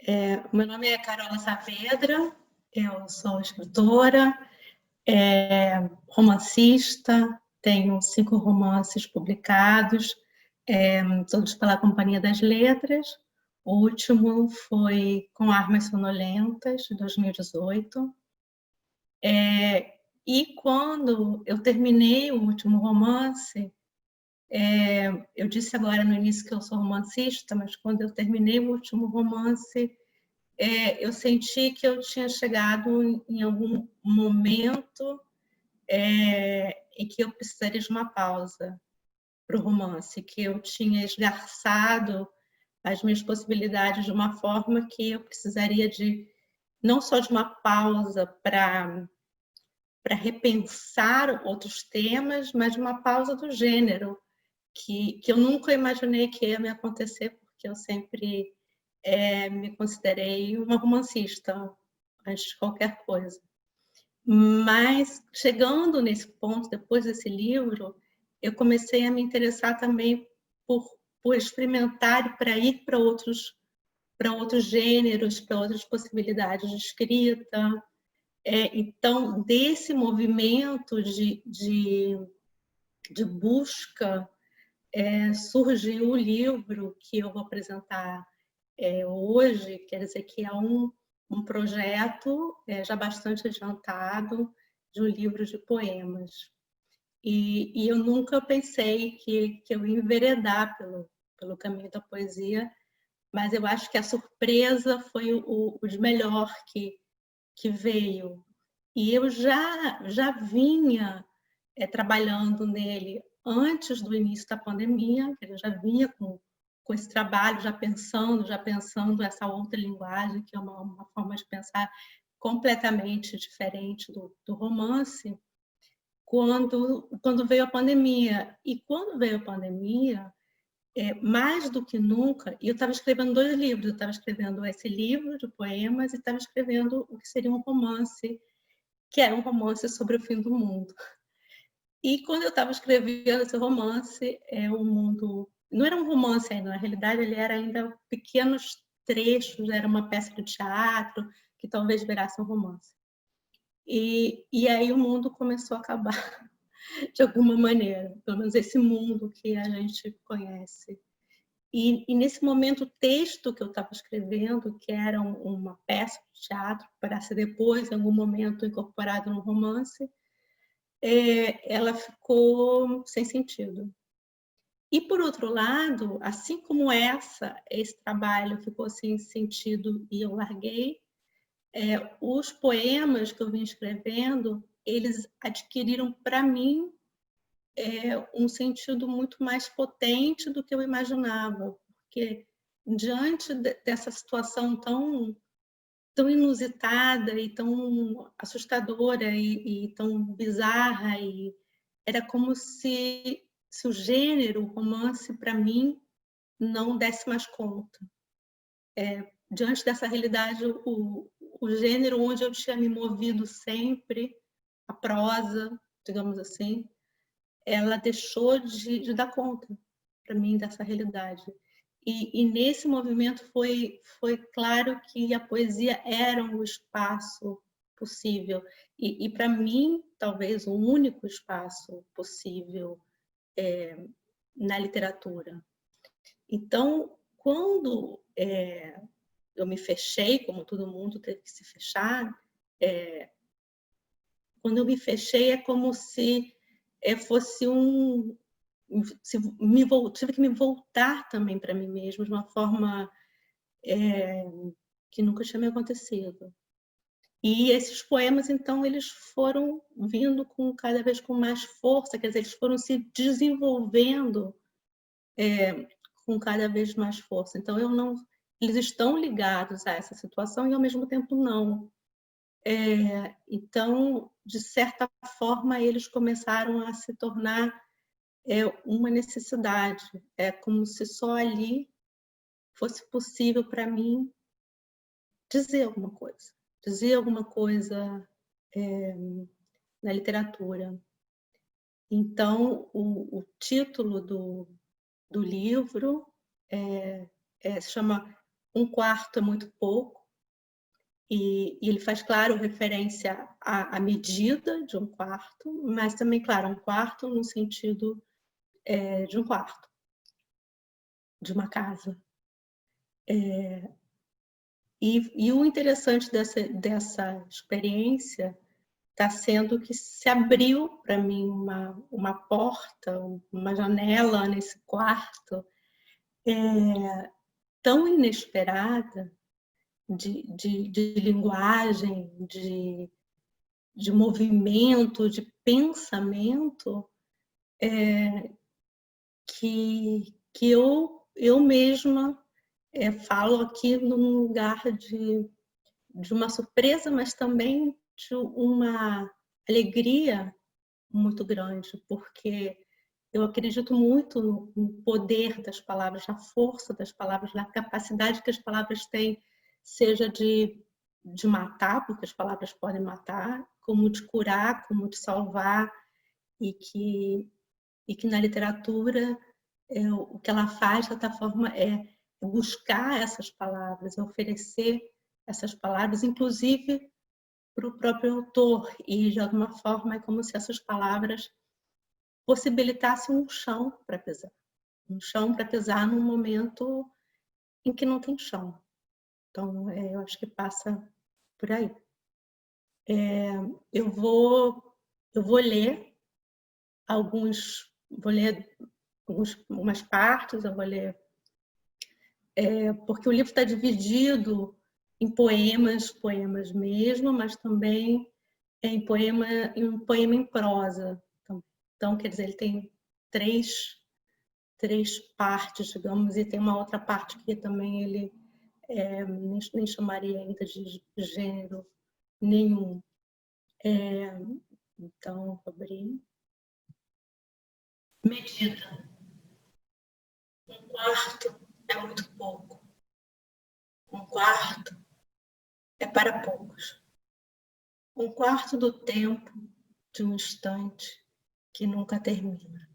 O meu nome é Carola Saavedra, eu sou escritora, romancista, tenho 5 romances publicados, todos pela Companhia das Letras. O último foi Com Armas Sonolentas, de 2018. E quando eu terminei o último romance, eu disse agora no início que eu sou romancista, mas quando eu terminei o último romance, eu senti que eu tinha chegado em algum momento em que eu precisaria de uma pausa para o romance, que eu tinha esgarçado as minhas possibilidades de uma forma que eu precisaria de não só de uma pausa para repensar outros temas, mas de uma pausa do gênero, que eu nunca imaginei que ia me acontecer, porque eu sempre me considerei uma romancista antes de qualquer coisa. Mas, chegando nesse ponto, depois desse livro, eu comecei a me interessar também por experimentar e para ir para outros gêneros, para outras possibilidades de escrita. Então, desse movimento de busca, surgiu o livro que eu vou apresentar hoje, quer dizer que é um projeto já bastante adiantado de um livro de poemas. E eu nunca pensei que eu ia enveredar pelo caminho da poesia, mas eu acho que a surpresa foi o de melhor que veio. E eu já vinha trabalhando nele antes do início da pandemia, eu já vinha com esse trabalho, já pensando essa outra linguagem, que é uma forma de pensar completamente diferente do romance, quando veio a pandemia. E quando veio a pandemia, mais do que nunca, e eu estava escrevendo 2 livros, eu estava escrevendo esse livro de poemas e estava escrevendo o que seria um romance, que era um romance sobre o fim do mundo. E quando eu estava escrevendo esse romance, o mundo não era um romance ainda, na realidade ele era ainda pequenos trechos, era uma peça de teatro que talvez virasse um romance. E aí o mundo começou a acabar de alguma maneira, pelo menos esse mundo que a gente conhece. E nesse momento, o texto que eu estava escrevendo, que era uma peça de teatro, para ser depois, em algum momento, incorporado no romance, ela ficou sem sentido. E, por outro lado, assim como esse trabalho ficou sem sentido e eu larguei, os poemas que eu vim escrevendo, eles adquiriram, para mim, um sentido muito mais potente do que eu imaginava, porque diante dessa situação tão inusitada e tão assustadora e tão bizarra, e era como se o gênero, o romance, para mim, não desse mais conta. Diante dessa realidade, o gênero onde eu tinha me movido sempre, a prosa, digamos assim, ela deixou de dar conta para mim dessa realidade. E nesse movimento foi claro que a poesia era um espaço possível. E para mim, talvez o único espaço possível na literatura. Então, quando eu me fechei, como todo mundo teve que se fechar, quando eu me fechei é como se fosse tive que me voltar também para mim mesma de uma forma que nunca tinha me acontecido. E esses poemas, então, eles foram vindo cada vez com mais força, quer dizer, eles foram se desenvolvendo com cada vez mais força. Então, eles estão ligados a essa situação e, ao mesmo tempo, não. Então, de certa forma, eles começaram a se tornar uma necessidade. É como se só ali fosse possível para mim dizer alguma coisa na literatura. Então, o título do livro se chama um quarto é muito pouco, e ele faz, claro, referência à medida de um quarto, mas também, claro, um quarto no sentido de um quarto, de uma casa. E o interessante dessa experiência está sendo que se abriu para mim uma porta, uma janela nesse quarto tão inesperada de linguagem, de movimento, de pensamento, que eu mesma falo aqui num lugar de uma surpresa, mas também de uma alegria muito grande, porque eu acredito muito no poder das palavras, na força das palavras, na capacidade que as palavras têm, seja de matar, porque as palavras podem matar, como de curar, como de salvar, e que na literatura o que ela faz, de certa forma, é buscar essas palavras, oferecer essas palavras, inclusive para o próprio autor, e de alguma forma é como se essas palavras possibilitassem um chão para pisar num momento em que não tem chão. Então, eu acho que passa por aí. Eu vou ler algumas partes, eu vou ler porque o livro está dividido em poemas mesmo, mas também em um poema em prosa. Então, quer dizer, ele tem três partes, digamos, e tem uma outra parte que também ele nem chamaria ainda de gênero nenhum. Então, vou abrir. Medida. Um quarto é muito pouco. Um quarto é para poucos. Um quarto do tempo de um instante que nunca termina.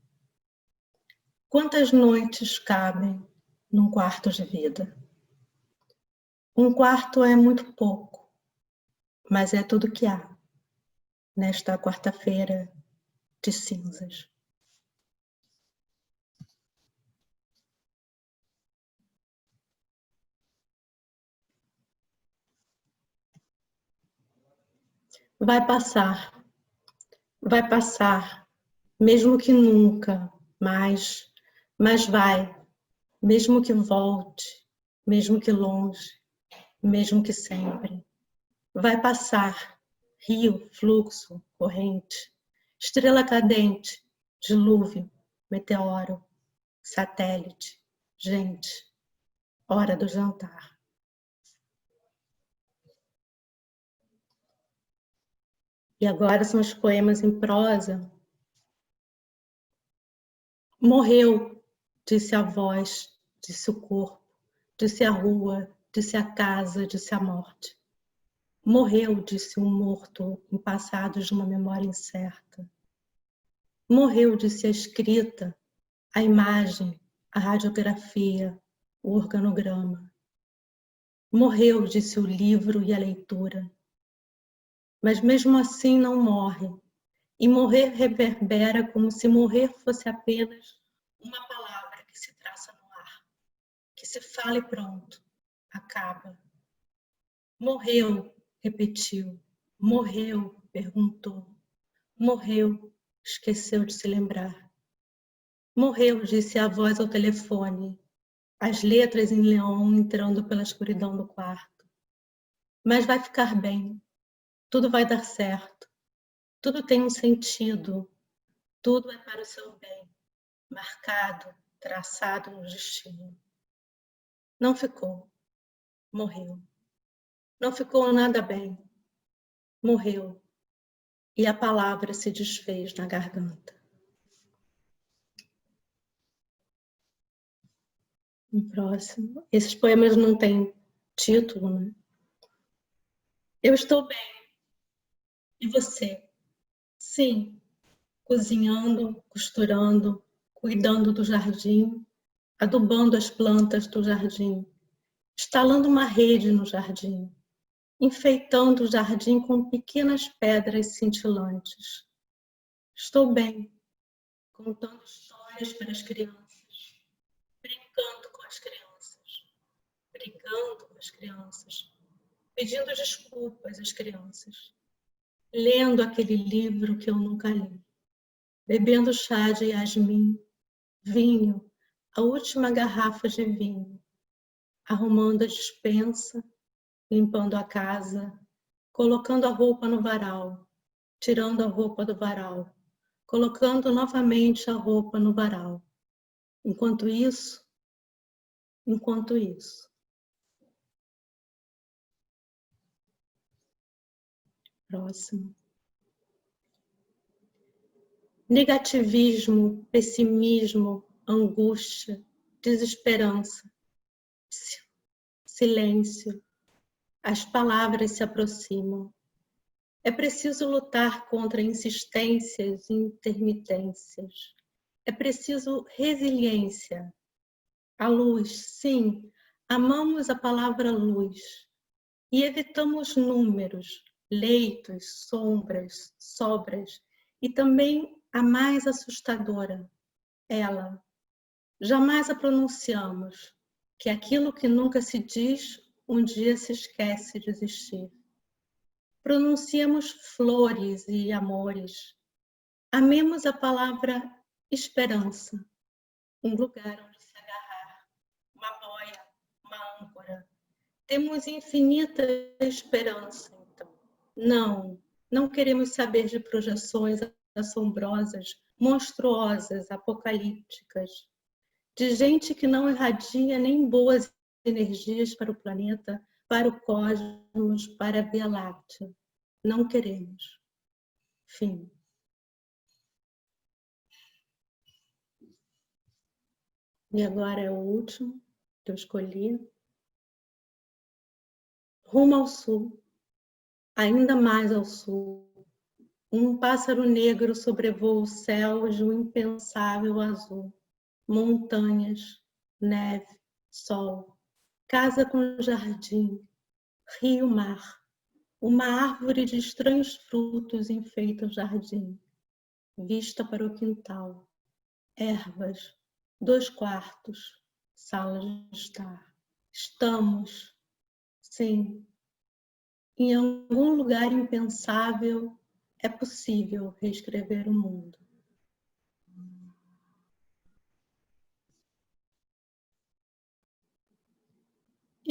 Quantas noites cabem num quarto de vida? Um quarto é muito pouco, mas é tudo que há nesta quarta-feira de cinzas. Vai passar, mesmo que nunca, mas vai, mesmo que volte, mesmo que longe, mesmo que sempre. Vai passar, rio, fluxo, corrente, estrela cadente, dilúvio, meteoro, satélite, gente, hora do jantar. E agora são os poemas em prosa. Morreu, disse a voz, disse o corpo, disse a rua, disse a casa, disse a morte. Morreu, disse um morto em passados de uma memória incerta. Morreu, disse a escrita, a imagem, a radiografia, o organograma. Morreu, disse o livro e a leitura. Mas mesmo assim não morre. E morrer reverbera como se morrer fosse apenas uma palavra que se traça no ar, que se fala e pronto, acaba. Morreu, repetiu. Morreu, perguntou. Morreu, esqueceu de se lembrar. Morreu, disse a voz ao telefone, as letras em leão entrando pela escuridão do quarto. Mas vai ficar bem, tudo vai dar certo, tudo tem um sentido, tudo é para o seu bem, marcado, traçado no destino. Não ficou, morreu. Não ficou nada bem, morreu. E a palavra se desfez na garganta. O próximo. Esses poemas não têm título, né? Eu estou bem. E você? Sim, cozinhando, costurando, cuidando do jardim, adubando as plantas do jardim, instalando uma rede no jardim, enfeitando o jardim com pequenas pedras cintilantes. Estou bem, contando histórias para as crianças, brincando com as crianças, brigando com as crianças, pedindo desculpas às crianças, lendo aquele livro que eu nunca li, bebendo chá de jasmim, vinho, a última garrafa de vinho, arrumando a despensa, limpando a casa, colocando a roupa no varal, tirando a roupa do varal, colocando novamente a roupa no varal. Enquanto isso. Próximo. Negativismo, pessimismo, angústia, desesperança, silêncio. As palavras se aproximam. É preciso lutar contra insistências e intermitências. É preciso resiliência. A luz, sim, amamos a palavra luz e evitamos números, leitos, sombras, sobras e também a mais assustadora, ela. Jamais a pronunciamos, que aquilo que nunca se diz, um dia se esquece de existir. Pronunciamos flores e amores. Amemos a palavra esperança, um lugar onde se agarrar, uma boia, uma âncora. Temos infinita esperança, então. Não queremos saber de projeções assombrosas, monstruosas, apocalípticas, de gente que não irradia nem boas energias para o planeta, para o cosmos, para a Via Láctea. Não queremos. Fim. E agora é o último que eu escolhi. Rumo ao sul, ainda mais ao sul. Um pássaro negro sobrevoa o céu de um impensável azul. Montanhas, neve, sol, casa com jardim, rio, mar. Uma árvore de estranhos frutos enfeita o jardim. Vista para o quintal. Ervas, 2 quartos, sala de estar. Estamos, sim, em algum lugar impensável, é possível reescrever o mundo.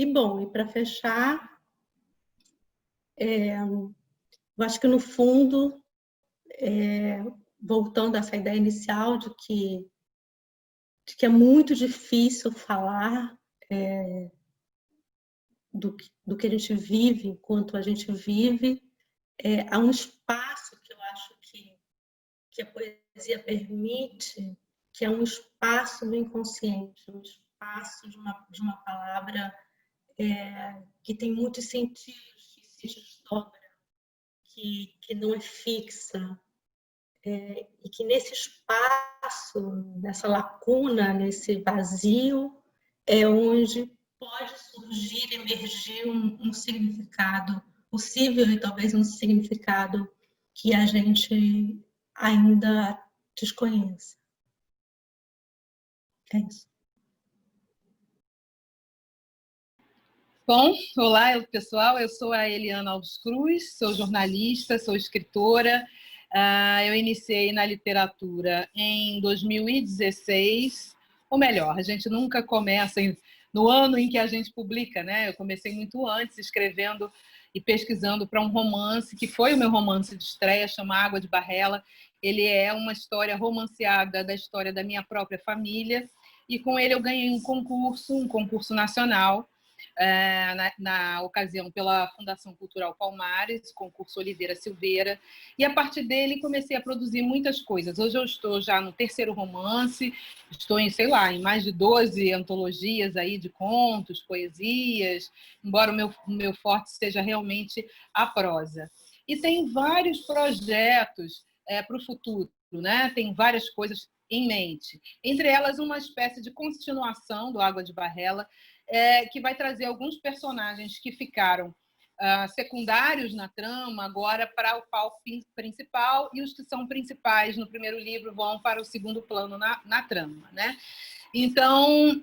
E bom, e para fechar, eu acho que no fundo, voltando a essa ideia inicial de que é muito difícil falar do que a gente vive enquanto a gente vive, há um espaço que eu acho que a poesia permite, que é um espaço do inconsciente, um espaço de uma palavra que tem muitos sentidos, que se desdobra, que não é fixa, e que nesse espaço, nessa lacuna, nesse vazio, é onde pode surgir, emergir um significado possível e talvez um significado que a gente ainda desconheça. É isso. Bom, olá pessoal, eu sou a Eliana Alves Cruz, sou jornalista, sou escritora. Eu iniciei na literatura em 2016, ou melhor, a gente nunca começa no ano em que a gente publica, né? Eu comecei muito antes, escrevendo e pesquisando para um romance, que foi o meu romance de estreia, chama Água de Barrela. Ele é uma história romanceada da história da minha própria família, e com ele eu ganhei um concurso nacional, na ocasião pela Fundação Cultural Palmares, concurso Oliveira Silveira, e a partir dele comecei a produzir muitas coisas. Hoje eu estou já no 3º romance, estou em, sei lá, em mais de 12 antologias aí de contos, poesias, embora o meu forte seja realmente a prosa. E tem vários projetos para o futuro, né? Tem várias coisas em mente. Entre elas, uma espécie de continuação do Água de Barrela, que vai trazer alguns personagens que ficaram secundários na trama, agora para o palco principal, e os que são principais no primeiro livro vão para o segundo plano na trama, né? Então,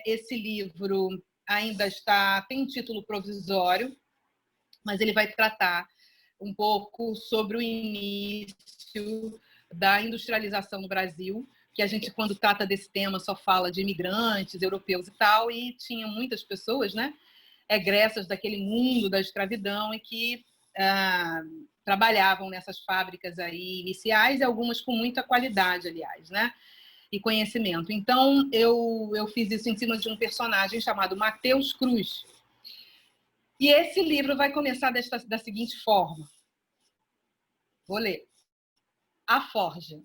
esse livro ainda tem um título provisório, mas ele vai tratar um pouco sobre o início da industrialização no Brasil, que a gente, quando trata desse tema, só fala de imigrantes, europeus e tal, e tinha muitas pessoas, né, egressas daquele mundo da escravidão e que trabalhavam nessas fábricas aí iniciais, e algumas com muita qualidade, aliás, né, e conhecimento. Então, eu fiz isso em cima de um personagem chamado Matheus Cruz. E esse livro vai começar da seguinte forma. Vou ler. A Forja.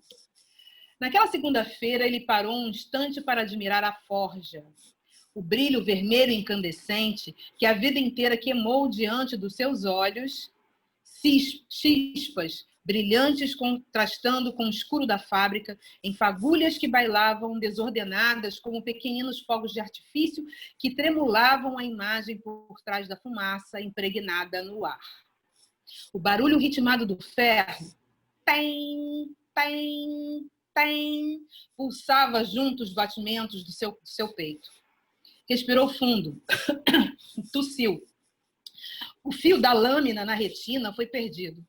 Naquela segunda-feira, ele parou um instante para admirar a forja. O brilho vermelho incandescente que a vida inteira queimou diante dos seus olhos, chispas brilhantes contrastando com o escuro da fábrica, em fagulhas que bailavam desordenadas como pequeninos fogos de artifício que tremulavam a imagem por trás da fumaça impregnada no ar. O barulho ritmado do ferro, tem, tem, tem, pulsava junto os batimentos do seu peito. Respirou fundo, tossiu. O fio da lâmina na retina foi perdido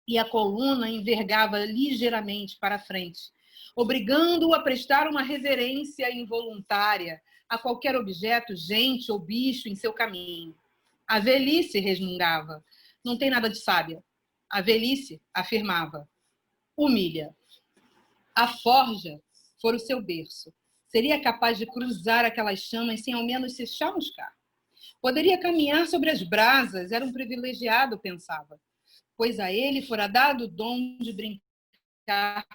e a coluna envergava ligeiramente para frente, obrigando-o a prestar uma reverência involuntária a qualquer objeto, gente ou bicho em seu caminho. A velhice, resmungava, não tem nada de sábia. A velhice, afirmava, humilha. A forja fora o seu berço. Seria capaz de cruzar aquelas chamas sem ao menos se chamuscar. Poderia caminhar sobre as brasas, era um privilegiado, pensava, pois a ele fora dado o dom de brincar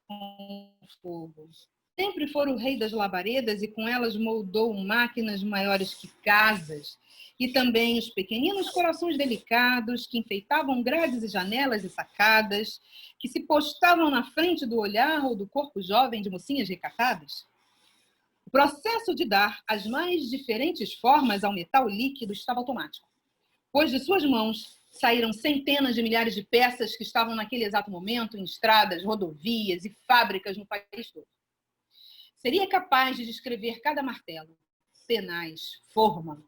com fogo. Sempre fora o rei das labaredas e com elas moldou máquinas maiores que casas e também os pequeninos corações delicados que enfeitavam grades e janelas e sacadas, que se postavam na frente do olhar ou do corpo jovem de mocinhas recatadas. O processo de dar as mais diferentes formas ao metal líquido estava automático, pois de suas mãos saíram centenas de milhares de peças que estavam naquele exato momento em estradas, rodovias e fábricas no país todo. Seria capaz de descrever cada martelo, tenaz, forma.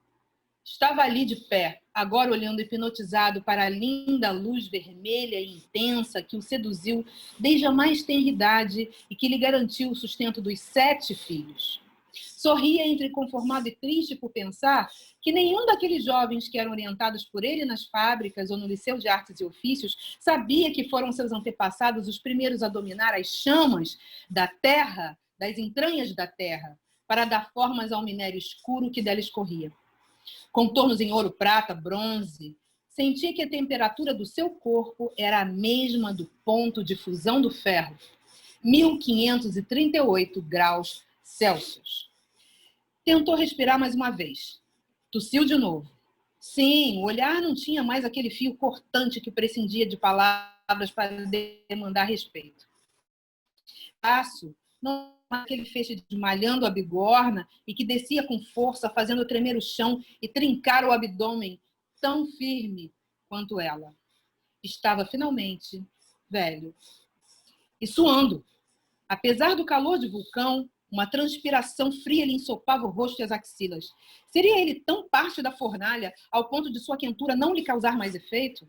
Estava ali de pé, agora olhando hipnotizado para a linda luz vermelha e intensa que o seduziu desde a mais tenra idade e que lhe garantiu o sustento dos 7 filhos. Sorria entre conformado e triste por pensar que nenhum daqueles jovens que eram orientados por ele nas fábricas ou no Liceu de Artes e Ofícios sabia que foram seus antepassados os primeiros a dominar as chamas da terra, das entranhas da terra, para dar formas ao minério escuro que dela escorria. Contornos em ouro, prata, bronze, sentia que a temperatura do seu corpo era a mesma do ponto de fusão do ferro, 1538 graus Celsius. Tentou respirar mais uma vez. Tossiu de novo. Sim, o olhar não tinha mais aquele fio cortante que prescindia de palavras para demandar respeito. Passo, não aquele feixe de malhando a bigorna e que descia com força, fazendo tremer o chão e trincar o abdômen tão firme quanto ela. Estava finalmente velho. E suando. Apesar do calor de vulcão, uma transpiração fria lhe ensopava o rosto e as axilas. Seria ele tão parte da fornalha ao ponto de sua quentura não lhe causar mais efeito?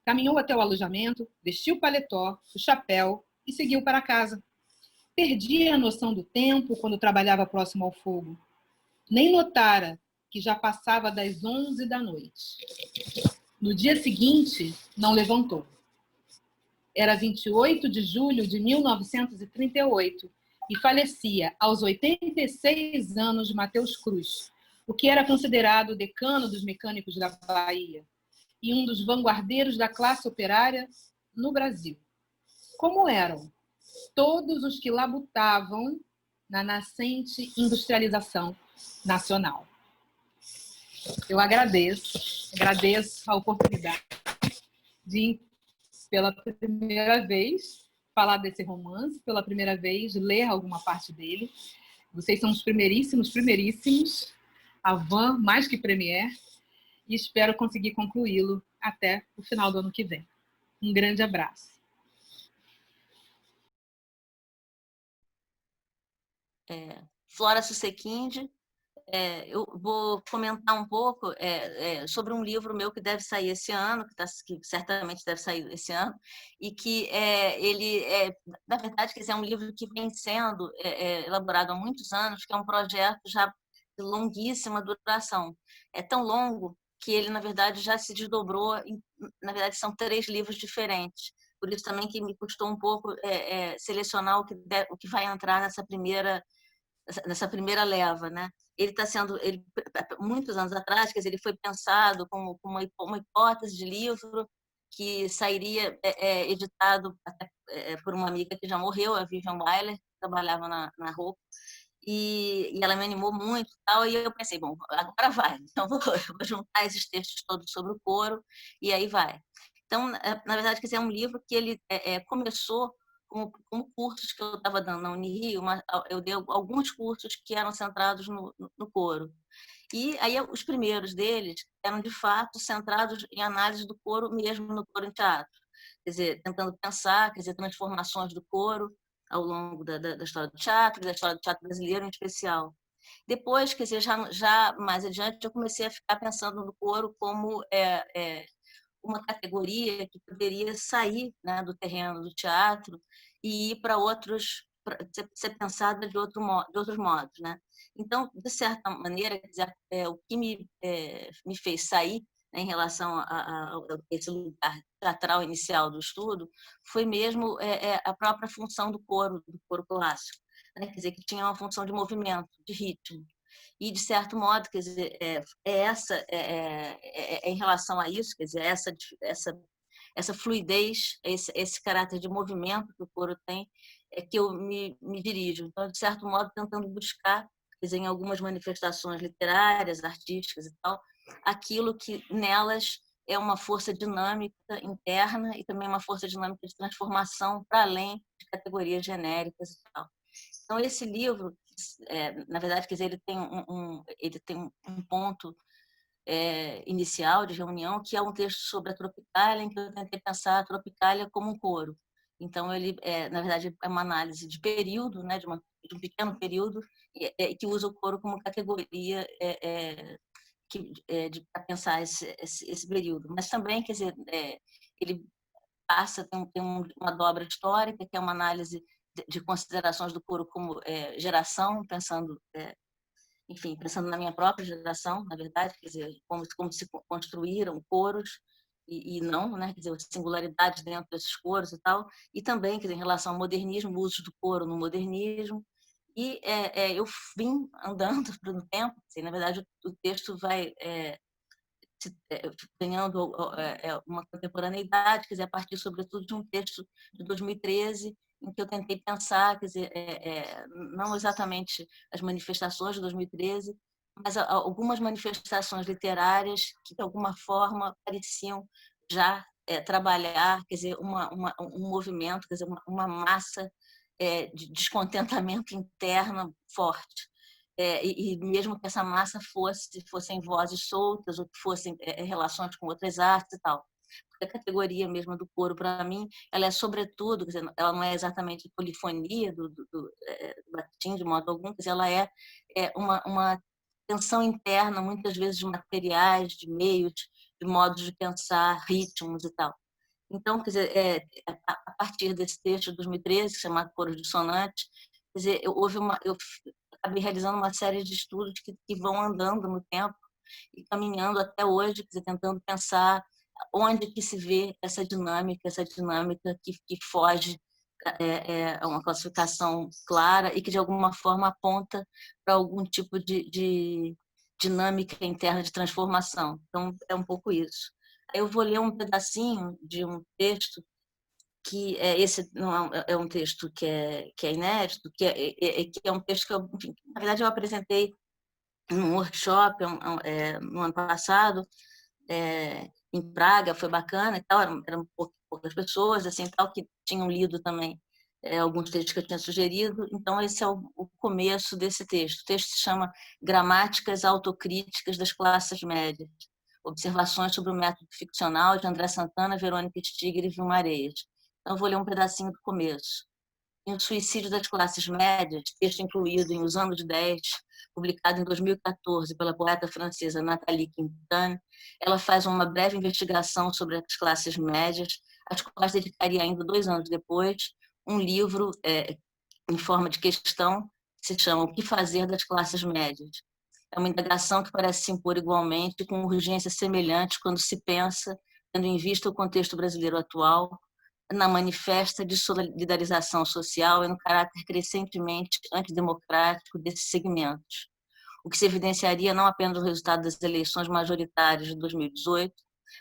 Caminhou até o alojamento, vestiu o paletó, o chapéu e seguiu para casa. Perdia a noção do tempo quando trabalhava próximo ao fogo. Nem notara que já passava das 11 da noite. No dia seguinte, não levantou. Era 28 de julho de 1938 e falecia aos 86 anos Matheus Cruz, o que era considerado o decano dos mecânicos da Bahia e um dos vanguardeiros da classe operária no Brasil. Como eram todos os que labutavam na nascente industrialização nacional. Eu agradeço a oportunidade de, pela primeira vez, falar desse romance, pela primeira vez, ler alguma parte dele. Vocês são os primeiríssimos, avant mais que premier, e espero conseguir concluí-lo até o final do ano que vem. Um grande abraço. Flora Susequinde. Eu vou comentar um pouco sobre um livro meu que deve sair esse ano, que certamente deve sair esse ano, e que na verdade, é um livro que vem sendo elaborado há muitos anos, que é um projeto já de longuíssima duração. É tão longo que ele, na verdade, já se desdobrou, na verdade, são 3 livros diferentes. Por isso também que me custou um pouco selecionar o que vai entrar nessa primeira leva, né? Ele está sendo, muitos anos atrás, quer dizer, ele foi pensado como uma hipótese de livro que sairia editado por uma amiga que já morreu, a Vivian Wyler, que trabalhava na Roupa, e ela me animou muito e tal, e eu pensei, bom, agora vai, então eu vou juntar esses textos todos sobre o couro, e aí vai. Então, na verdade, quer dizer, é um livro que ele começou como cursos que eu estava dando na Unirio, eu dei alguns cursos que eram centrados no couro. E aí os primeiros deles eram, de fato, centrados em análise do couro mesmo no couro em teatro. Quer dizer, tentando pensar, quer dizer, transformações do couro ao longo da história do teatro, da história do teatro brasileiro em especial. Depois, quer dizer, já mais adiante, eu comecei a ficar pensando no couro como uma categoria que poderia sair, né, do terreno do teatro e ir para ser pensada de outros modos, né? Então, de certa maneira, quer dizer, o que me fez sair, né, em relação a esse lugar teatral inicial do estudo foi mesmo a própria função do couro clássico, né? Quer dizer, que tinha uma função de movimento, de ritmo. E, de certo modo, quer dizer, em relação a isso, quer dizer, essa fluidez, esse caráter de movimento que o couro tem, é que eu me dirijo. Então, de certo modo, tentando buscar, quer dizer, em algumas manifestações literárias, artísticas e tal, aquilo que nelas é uma força dinâmica interna e também uma força dinâmica de transformação para além de categorias genéricas e tal. Então, esse livro, na verdade, quer dizer, ele tem um ponto inicial de reunião, que é um texto sobre a Tropicália, em que eu tentei pensar a Tropicália como um coro. Então, ele, na verdade, é uma análise de período, né, de um pequeno período, que usa o coro como categoria para pensar esse período. Mas também, quer dizer, ele tem uma dobra histórica, que é uma análise de considerações do couro como geração, enfim, pensando na minha própria geração, na verdade, quer dizer, como se construíram coros e não, né, quer dizer, singularidades dentro desses coros e tal, e também, quer dizer, em relação ao modernismo, usos do couro no modernismo, e eu vim andando no tempo, assim, na verdade, o texto vai ganhando uma contemporaneidade, quer dizer, a partir, sobretudo, de um texto de 2013, em que eu tentei pensar, quer dizer, não exatamente as manifestações de 2013, mas algumas manifestações literárias que, de alguma forma, pareciam já trabalhar, quer dizer, um movimento, quer dizer, uma massa de descontentamento interno forte. E mesmo que essa massa fossem vozes soltas ou que fossem relações com outras artes e tal. Porque a categoria mesmo do coro, para mim, ela é sobretudo, quer dizer, ela não é exatamente polifonia do batim de modo algum, quer dizer, ela é uma tensão interna, muitas vezes de materiais, de meios, de modos de pensar, ritmos e tal. Então, quer dizer, a partir desse texto de 2013, chamado Coros Dissonantes, quer dizer, eu acabei realizando uma série de estudos que vão andando no tempo e caminhando até hoje, quer dizer, tentando pensar onde que se vê essa dinâmica que foge a uma classificação clara e que, de alguma forma, aponta para algum tipo de dinâmica interna de transformação. Então, é um pouco isso. Eu vou ler um pedacinho de um texto que esse não é um texto que é inédito, que é um texto que enfim, na verdade eu apresentei num workshop no ano passado em Praga, foi bacana e tal, eram poucas pessoas assim tal que tinham lido também alguns textos que eu tinha sugerido. Então, esse é o começo desse texto. O texto se chama Gramáticas Autocríticas das Classes Médias, observações sobre o método ficcional de André Santana, Verônica Stiger e Vilma Areias. Então, eu vou ler um pedacinho do começo. Em O Suicídio das Classes Médias, texto incluído em Os Anos 10, publicado em 2014 pela poeta francesa Nathalie Quintane, ela faz uma breve investigação sobre as classes médias, às quais dedicaria ainda 2 anos depois um livro em forma de questão que se chama O que fazer das classes médias. É uma indagação que parece se impor igualmente com urgência semelhante quando se pensa, tendo em vista o contexto brasileiro atual, na manifesta de solidarização social e no caráter crescentemente antidemocrático desses segmentos, o que se evidenciaria não apenas no resultado das eleições majoritárias de 2018,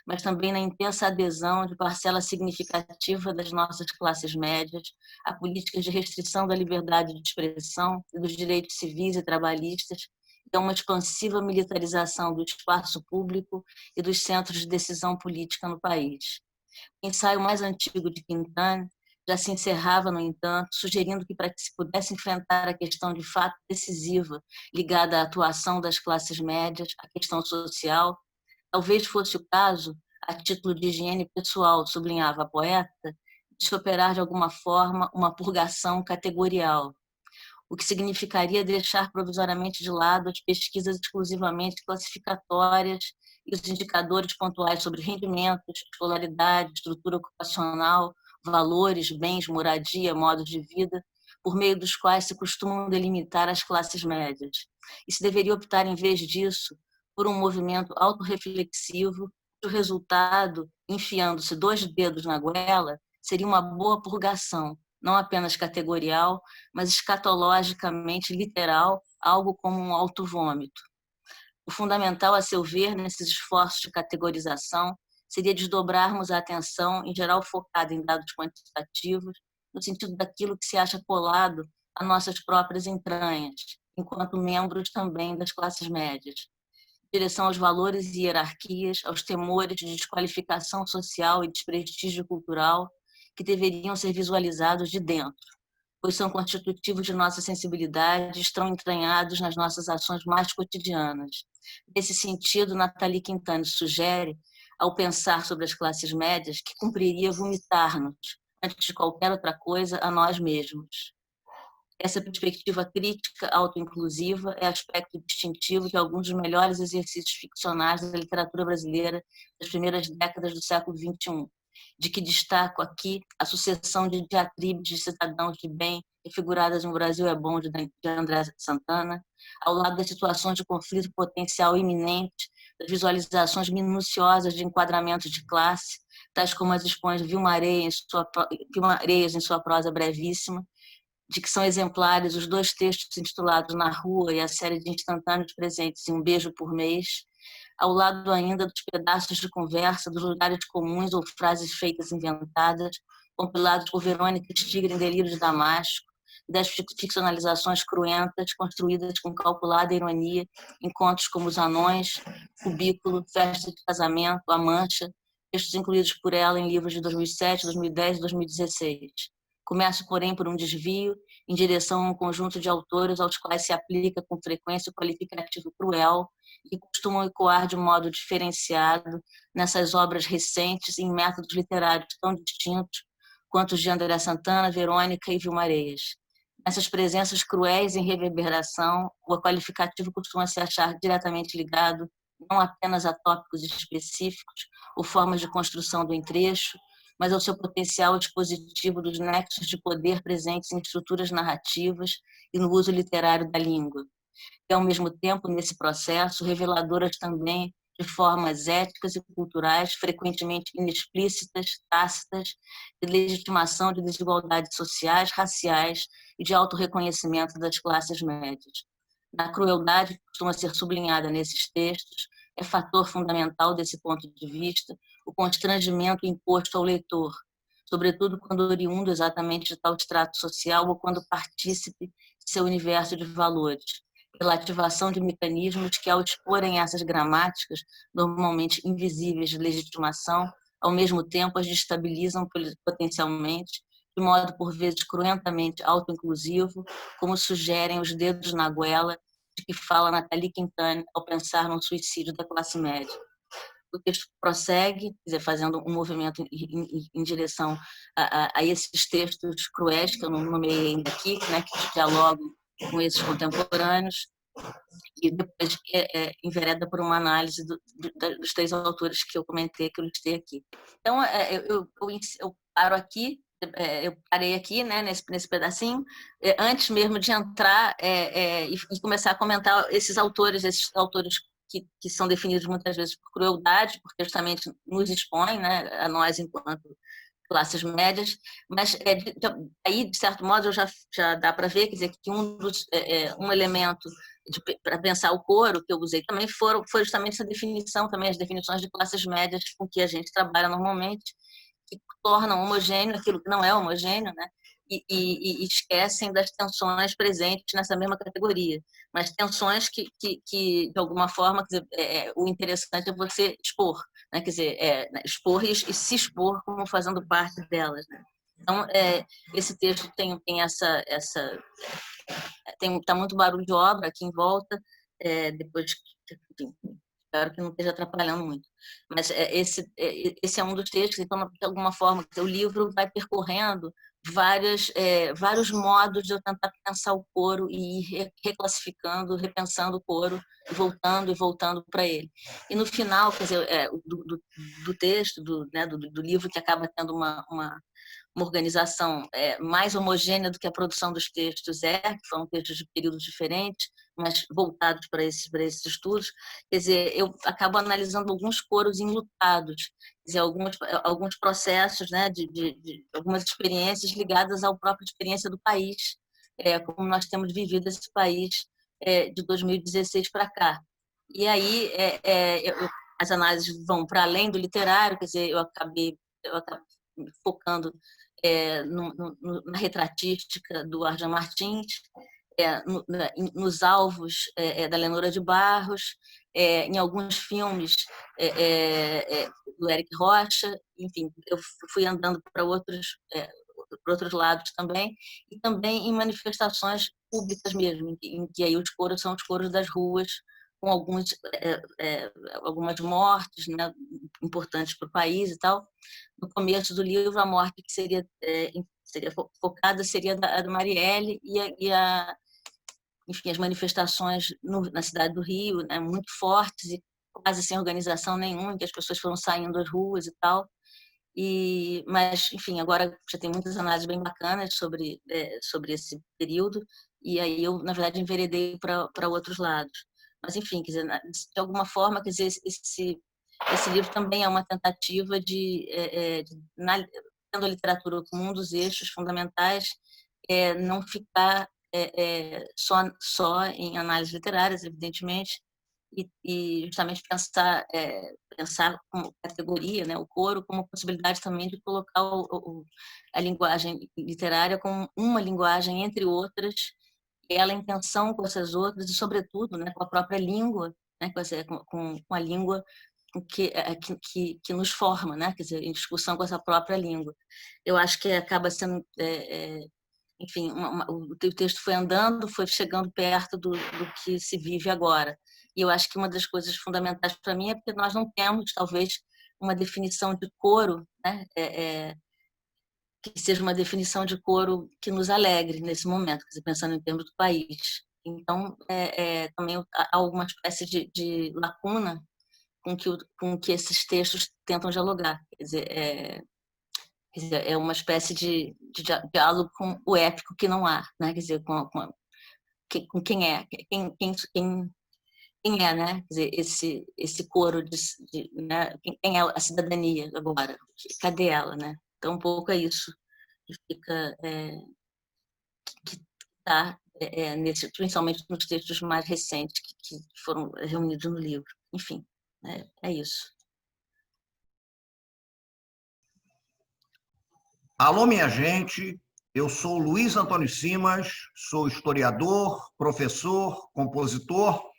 mas também na intensa adesão de parcela significativa das nossas classes médias a políticas de restrição da liberdade de expressão e dos direitos civis e trabalhistas, e a uma expansiva militarização do espaço público e dos centros de decisão política no país. O ensaio mais antigo de Quintane já se encerrava, no entanto, sugerindo que, para que se pudesse enfrentar a questão de fato decisiva ligada à atuação das classes médias, a questão social, talvez fosse o caso, a título de higiene pessoal, sublinhava a poeta, de se operar de alguma forma uma purgação categorial, o que significaria deixar provisoriamente de lado as pesquisas exclusivamente classificatórias e os indicadores pontuais sobre rendimentos, escolaridade, estrutura ocupacional, valores, bens, moradia, modos de vida, por meio dos quais se costumam delimitar as classes médias. E se deveria optar, em vez disso, por um movimento autorreflexivo, o resultado, enfiando-se 2 dedos na goela, seria uma boa purgação, não apenas categorial, mas escatologicamente literal, algo como um autovômito. O fundamental, a seu ver, nesses esforços de categorização, seria desdobrarmos a atenção, em geral focada em dados quantitativos, no sentido daquilo que se acha colado a nossas próprias entranhas, enquanto membros também das classes médias, em direção aos valores e hierarquias, aos temores de desqualificação social e desprestígio cultural, que deveriam ser visualizados de dentro, pois são constitutivos de nossa sensibilidade e estão entranhados nas nossas ações mais cotidianas. Nesse sentido, Nathalie Quintane sugere, ao pensar sobre as classes médias, que cumpriria vomitar-nos, antes de qualquer outra coisa, a nós mesmos. Essa perspectiva crítica autoinclusiva é aspecto distintivo de alguns dos melhores exercícios ficcionais da literatura brasileira das primeiras décadas do século XXI, de que destaco aqui a sucessão de diatribes de cidadãos de bem refiguradas no Brasil é Bom, de André Santana, ao lado das situações de conflito potencial iminente, das visualizações minuciosas de enquadramento de classe, tais como as expõe Vilma Areias em sua prosa brevíssima, de que são exemplares os 2 textos intitulados Na Rua e a série de instantâneos presentes em Um Beijo por Mês, ao lado ainda dos pedaços de conversa, dos lugares comuns ou frases feitas inventadas, compilados por Verônica Stiger em Delírio de Damasco, e das ficcionalizações cruentas construídas com calculada ironia em contos como Os Anões, Cubículo, Festa de Casamento, A Mancha, textos incluídos por ela em livros de 2007, 2010 e 2016. Começo, porém, por um desvio em direção a um conjunto de autores aos quais se aplica com frequência o qualificativo cruel e que costumam ecoar de modo diferenciado nessas obras recentes em métodos literários tão distintos quanto os de André Santana, Verônica e Vilma Areias. Nessas presenças cruéis em reverberação, o qualificativo costuma se achar diretamente ligado não apenas a tópicos específicos ou formas de construção do entrecho, mas ao seu potencial expositivo dos nexos de poder presentes em estruturas narrativas e no uso literário da língua. E, ao mesmo tempo, nesse processo, reveladoras também de formas éticas e culturais frequentemente inexplícitas, tácitas, de legitimação de desigualdades sociais, raciais e de autorreconhecimento das classes médias. Na crueldade que costuma ser sublinhada nesses textos, é fator fundamental desse ponto de vista o constrangimento imposto ao leitor, sobretudo quando oriundo exatamente de tal extrato social ou quando partícipe de seu universo de valores, pela ativação de mecanismos que, ao exporem essas gramáticas, normalmente invisíveis de legitimação, ao mesmo tempo as destabilizam potencialmente de modo por vezes cruentamente autoinclusivo, como sugerem os dedos na goela de que fala Nathalie Quintana ao pensar no suicídio da classe média. O texto prossegue, quer dizer, fazendo um movimento em direção a esses textos cruéis, que eu não nomeei ainda aqui, né, que dialogam com esses contemporâneos, e depois envereda por uma análise dos 3 autores que eu comentei, que eu listei aqui. Então, eu paro aqui, eu parei aqui, né, nesse pedacinho, antes mesmo de entrar e começar a comentar esses autores que são definidos muitas vezes por crueldade, porque justamente nos expõem, né, a nós enquanto classes médias, mas aí, de certo modo, já dá para ver, quer dizer, que um elemento para pensar o coro que eu usei também foi justamente essa definição, também as definições de classes médias com que a gente trabalha normalmente, que tornam homogêneo aquilo que não é homogêneo, né? E esquecem das tensões presentes nessa mesma categoria, mas tensões que de alguma forma, quer dizer, o interessante é você expor, né? Quer dizer, expor e se expor como fazendo parte delas, né? Então, esse texto tem essa tá muito barulho de obra aqui em volta, depois, enfim, espero que não esteja atrapalhando muito. Mas esse é um dos textos, então, de alguma forma, o livro vai percorrendo vários modos de eu tentar pensar o coro e ir reclassificando, repensando o coro, e voltando para ele. E no final, quer dizer, do texto, do livro, que acaba tendo uma organização mais homogênea do que a produção dos textos que foram textos de períodos diferentes, mas voltados para esses estudos. Quer dizer, eu acabo analisando alguns coros enlutados, quer dizer, alguns processos, né, de algumas experiências ligadas à própria experiência do país, como nós temos vivido esse país de 2016 para cá. E aí as análises vão para além do literário, quer dizer, eu acabei focando na retratística do Arjan Martins, nos alvos da Leonora de Barros, em alguns filmes do Éric Rocha, enfim, eu fui andando para outros lados também, e também em manifestações públicas mesmo, em que aí os coros são os coros das ruas, com algumas mortes, né, importantes para o país e tal. No começo do livro, a morte que seria focada seria a do Marielle enfim, as manifestações na cidade do Rio, né, muito fortes e quase sem organização nenhuma, em que as pessoas foram saindo das ruas e tal. Mas, enfim, agora já tem muitas análises bem bacanas sobre esse período, e aí eu, na verdade, enveredei para outros lados. Mas, enfim, quer dizer, de alguma forma, quer dizer, esse livro também é uma tentativa tendo a literatura como um dos eixos fundamentais, não ficar só em análises literárias, evidentemente, e justamente pensar como categoria, né, o coro como possibilidade também de colocar a linguagem literária como uma linguagem entre outras, ela em tensão com essas outras e, sobretudo, né, com a própria língua, né, com a língua que nos forma, né, quer dizer, em discussão com essa própria língua. Eu acho que acaba sendo enfim, o texto foi andando, foi chegando perto do que se vive agora. E eu acho que uma das coisas fundamentais para mim é porque nós não temos, talvez, uma definição de coro, né, que seja uma definição de coro que nos alegre nesse momento, pensando em termos do país. Então, também há alguma espécie de lacuna com que esses textos tentam dialogar. Quer dizer, uma espécie de diálogo com o épico que não há, né? Quer dizer, com quem é, quem é, né? Quer dizer, esse coro né? Quem é a cidadania agora? Cadê ela, né? Então, um pouco é isso que fica, que está principalmente nos textos mais recentes que foram reunidos no livro. Enfim, é isso. Alô, minha gente, eu sou Luiz Antônio Simas, sou historiador, professor, compositor,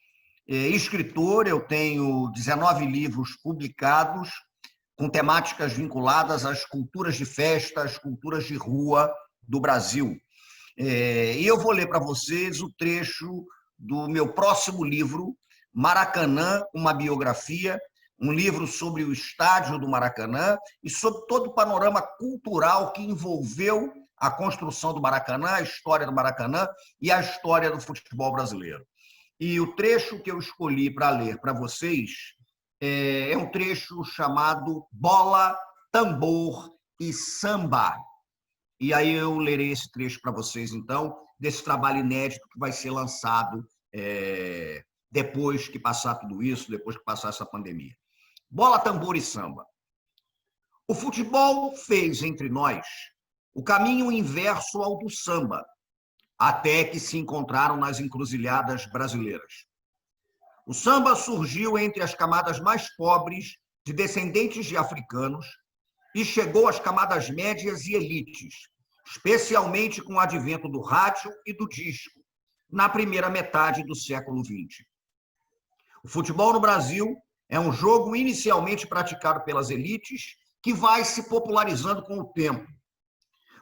escritor, eu tenho 19 livros publicados, com temáticas vinculadas às culturas de festa, às culturas de rua do Brasil. E eu vou ler para vocês o trecho do meu próximo livro, Maracanã, uma biografia, um livro sobre o estádio do Maracanã e sobre todo o panorama cultural que envolveu a construção do Maracanã, a história do Maracanã e a história do futebol brasileiro. E o trecho que eu escolhi para ler para vocês é um trecho chamado Bola, Tambor e Samba. E aí eu lerei esse trecho para vocês, então, desse trabalho inédito que vai ser lançado depois que passar tudo isso, depois que passar essa pandemia. Bola, tambor e samba. O futebol fez entre nós o caminho inverso ao do samba, até que se encontraram nas encruzilhadas brasileiras. O samba surgiu entre as camadas mais pobres de descendentes de africanos e chegou às camadas médias e elites, especialmente com o advento do rádio e do disco, na primeira metade do século XX. O futebol no Brasil é um jogo inicialmente praticado pelas elites que vai se popularizando com o tempo.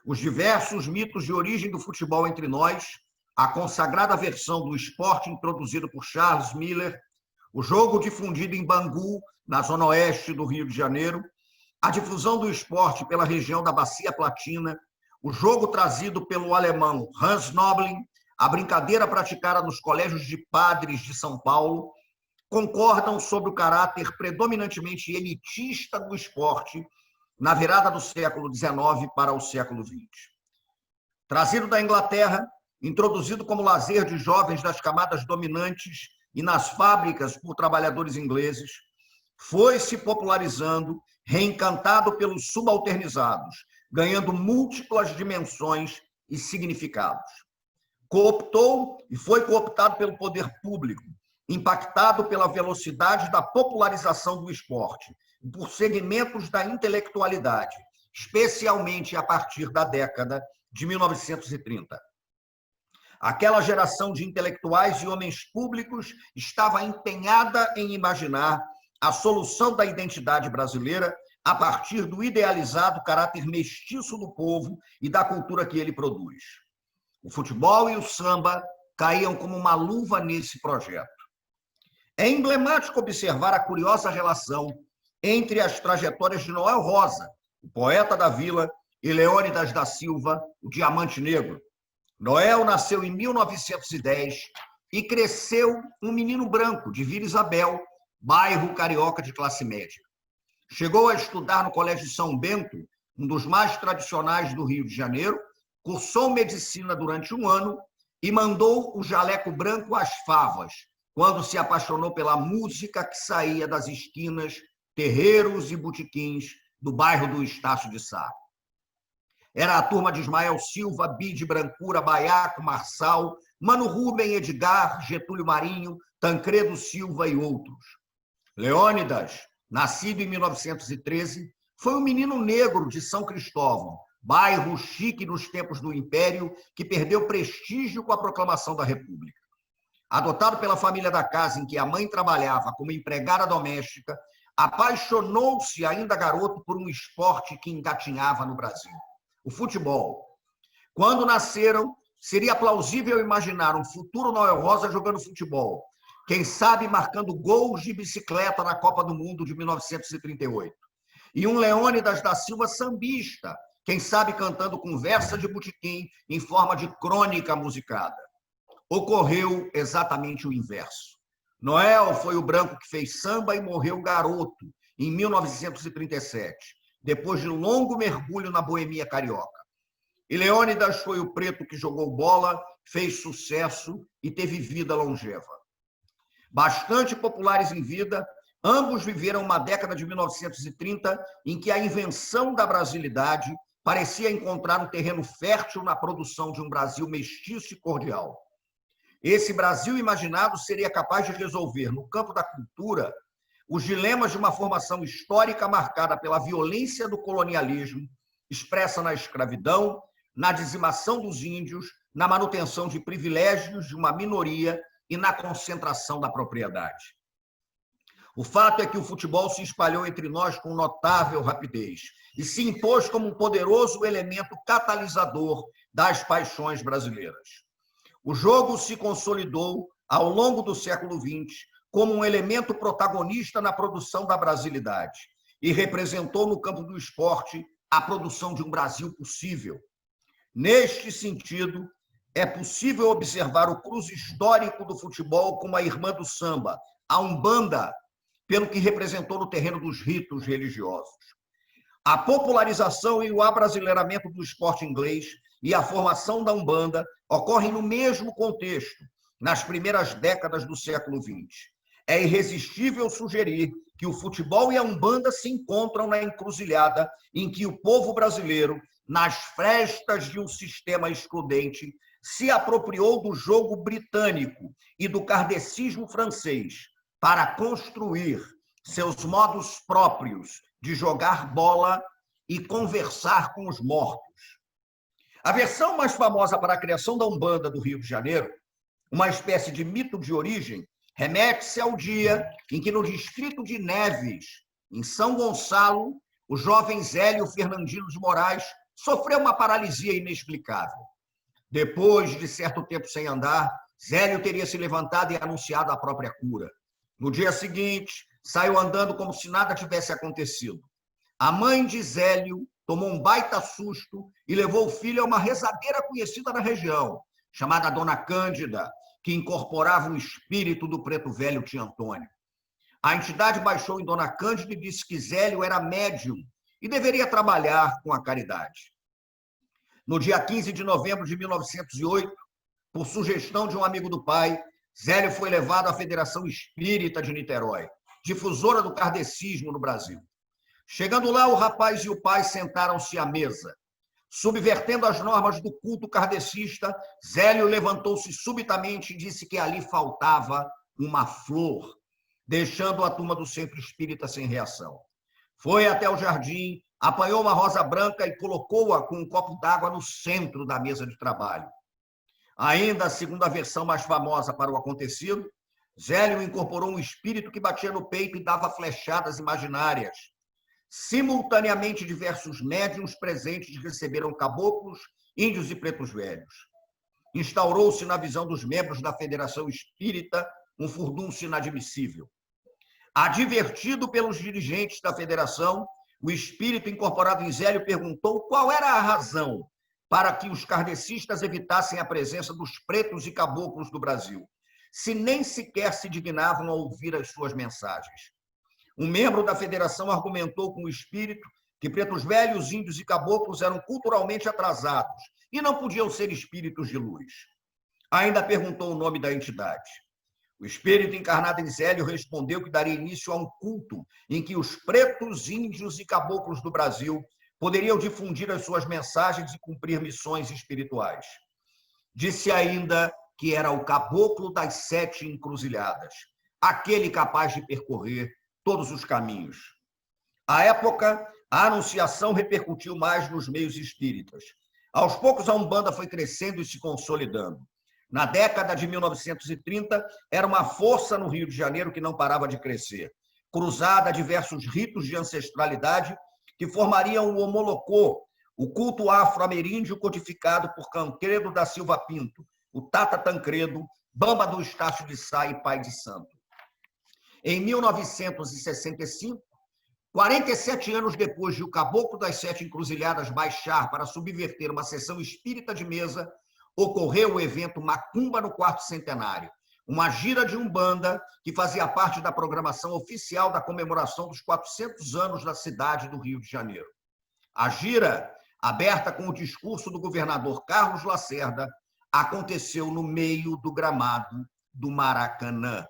Os diversos mitos de origem do futebol entre nós, a consagrada versão do esporte introduzido por Charles Miller, o jogo difundido em Bangu, na zona oeste do Rio de Janeiro, a difusão do esporte pela região da Bacia Platina, o jogo trazido pelo alemão Hans Noblin, a brincadeira praticada nos colégios de padres de São Paulo, concordam sobre o caráter predominantemente elitista do esporte na virada do século XIX para o século XX. Trazido da Inglaterra, introduzido como lazer de jovens das camadas dominantes e nas fábricas por trabalhadores ingleses, foi se popularizando, reencantado pelos subalternizados, ganhando múltiplas dimensões e significados. Cooptou e foi cooptado pelo poder público, impactado pela velocidade da popularização do esporte, por segmentos da intelectualidade, especialmente a partir da década de 1930. Aquela geração de intelectuais e homens públicos estava empenhada em imaginar a solução da identidade brasileira a partir do idealizado caráter mestiço do povo e da cultura que ele produz. O futebol e o samba caíam como uma luva nesse projeto. É emblemático observar a curiosa relação entre as trajetórias de Noel Rosa, o poeta da Vila, e Leônidas da Silva, o Diamante Negro. Noel nasceu em 1910 e cresceu um menino branco de Vila Isabel, bairro carioca de classe média. Chegou a estudar no Colégio São Bento, um dos mais tradicionais do Rio de Janeiro, cursou medicina durante um ano e mandou o jaleco branco às favas, quando se apaixonou pela música que saía das esquinas, terreiros e botequins do bairro do Estácio de Sá. Era a turma de Ismael Silva, Bide Brancura, Baiaco, Marçal, Mano Rubem, Edgar, Getúlio Marinho, Tancredo Silva e outros. Leônidas, nascido em 1913, foi um menino negro de São Cristóvão, bairro chique nos tempos do Império, que perdeu prestígio com a proclamação da República. Adotado pela família da casa em que a mãe trabalhava como empregada doméstica, apaixonou-se ainda garoto por um esporte que engatinhava no Brasil, o futebol. Quando nasceram, seria plausível imaginar um futuro Noel Rosa jogando futebol, quem sabe marcando gols de bicicleta na Copa do Mundo de 1938. E um Leônidas da Silva sambista, quem sabe cantando conversa de botequim em forma de crônica musicada. Ocorreu exatamente o inverso. Noel foi o branco que fez samba e morreu garoto, em 1937, depois de longo mergulho na boemia carioca. E Leônidas foi o preto que jogou bola, fez sucesso e teve vida longeva. Bastante populares em vida, ambos viveram uma década de 1930 em que a invenção da brasilidade parecia encontrar um terreno fértil na produção de um Brasil mestiço e cordial. Esse Brasil imaginado seria capaz de resolver, no campo da cultura, os dilemas de uma formação histórica marcada pela violência do colonialismo, expressa na escravidão, na dizimação dos índios, na manutenção de privilégios de uma minoria e na concentração da propriedade. O fato é que o futebol se espalhou entre nós com notável rapidez e se impôs como um poderoso elemento catalisador das paixões brasileiras. O jogo se consolidou ao longo do século XX como um elemento protagonista na produção da brasilidade e representou no campo do esporte a produção de um Brasil possível. Neste sentido, é possível observar o cruzo histórico do futebol como a irmã do samba, a Umbanda, pelo que representou no terreno dos ritos religiosos. A popularização e o abrasileiramento do esporte inglês e a formação da Umbanda ocorrem no mesmo contexto, nas primeiras décadas do século XX. É irresistível sugerir que o futebol e a Umbanda se encontram na encruzilhada em que o povo brasileiro, nas frestas de um sistema excludente, se apropriou do jogo britânico e do kardecismo francês para construir seus modos próprios de jogar bola e conversar com os mortos. A versão mais famosa para a criação da Umbanda do Rio de Janeiro, uma espécie de mito de origem, remete-se ao dia em que, no distrito de Neves, em São Gonçalo, o jovem Zélio Fernandino de Moraes sofreu uma paralisia inexplicável. Depois de certo tempo sem andar, Zélio teria se levantado e anunciado a própria cura. No dia seguinte, saiu andando como se nada tivesse acontecido. A mãe de Zélio tomou um baita susto e levou o filho a uma rezadeira conhecida na região, chamada Dona Cândida, que incorporava o espírito do preto velho tio Antônio. A entidade baixou em Dona Cândida e disse que Zélio era médium e deveria trabalhar com a caridade. No dia 15 de novembro de 1908, por sugestão de um amigo do pai, Zélio foi levado à Federação Espírita de Niterói, difusora do kardecismo no Brasil. Chegando lá, o rapaz e o pai sentaram-se à mesa. Subvertendo as normas do culto kardecista, Zélio levantou-se subitamente e disse que ali faltava uma flor, deixando a turma do Centro Espírita sem reação. Foi até o jardim, apanhou uma rosa branca e colocou-a com um copo d'água no centro da mesa de trabalho. Ainda segundo a versão mais famosa para o acontecido, Zélio incorporou um espírito que batia no peito e dava flechadas imaginárias. Simultaneamente, diversos médiuns presentes receberam caboclos, índios e pretos velhos. Instaurou-se na visão dos membros da Federação Espírita um furdúncio inadmissível. Advertido pelos dirigentes da federação, o espírito incorporado em Zélio perguntou qual era a razão para que os kardecistas evitassem a presença dos pretos e caboclos do Brasil, se nem sequer se dignavam a ouvir as suas mensagens. Um membro da federação argumentou com o espírito que pretos velhos, índios e caboclos eram culturalmente atrasados e não podiam ser espíritos de luz. Ainda perguntou o nome da entidade. O espírito encarnado em Zélio respondeu que daria início a um culto em que os pretos, índios e caboclos do Brasil poderiam difundir as suas mensagens e cumprir missões espirituais. Disse ainda que era o caboclo das 7 encruzilhadas, aquele capaz de percorrer todos os caminhos. À época, a anunciação repercutiu mais nos meios espíritas. Aos poucos, a Umbanda foi crescendo e se consolidando. Na década de 1930, era uma força no Rio de Janeiro que não parava de crescer, cruzada a diversos ritos de ancestralidade que formariam o Omolocô, o culto afro-ameríndio codificado por Tancredo da Silva Pinto, o Tata Tancredo, Bamba do Estácio de Sá e Pai de Santo. Em 1965, 47 anos depois de o Caboclo das 7 Encruzilhadas baixar para subverter uma sessão espírita de mesa, ocorreu o evento Macumba no Quarto Centenário, uma gira de Umbanda que fazia parte da programação oficial da comemoração dos 400 anos da cidade do Rio de Janeiro. A gira, aberta com o discurso do governador Carlos Lacerda, aconteceu no meio do gramado do Maracanã.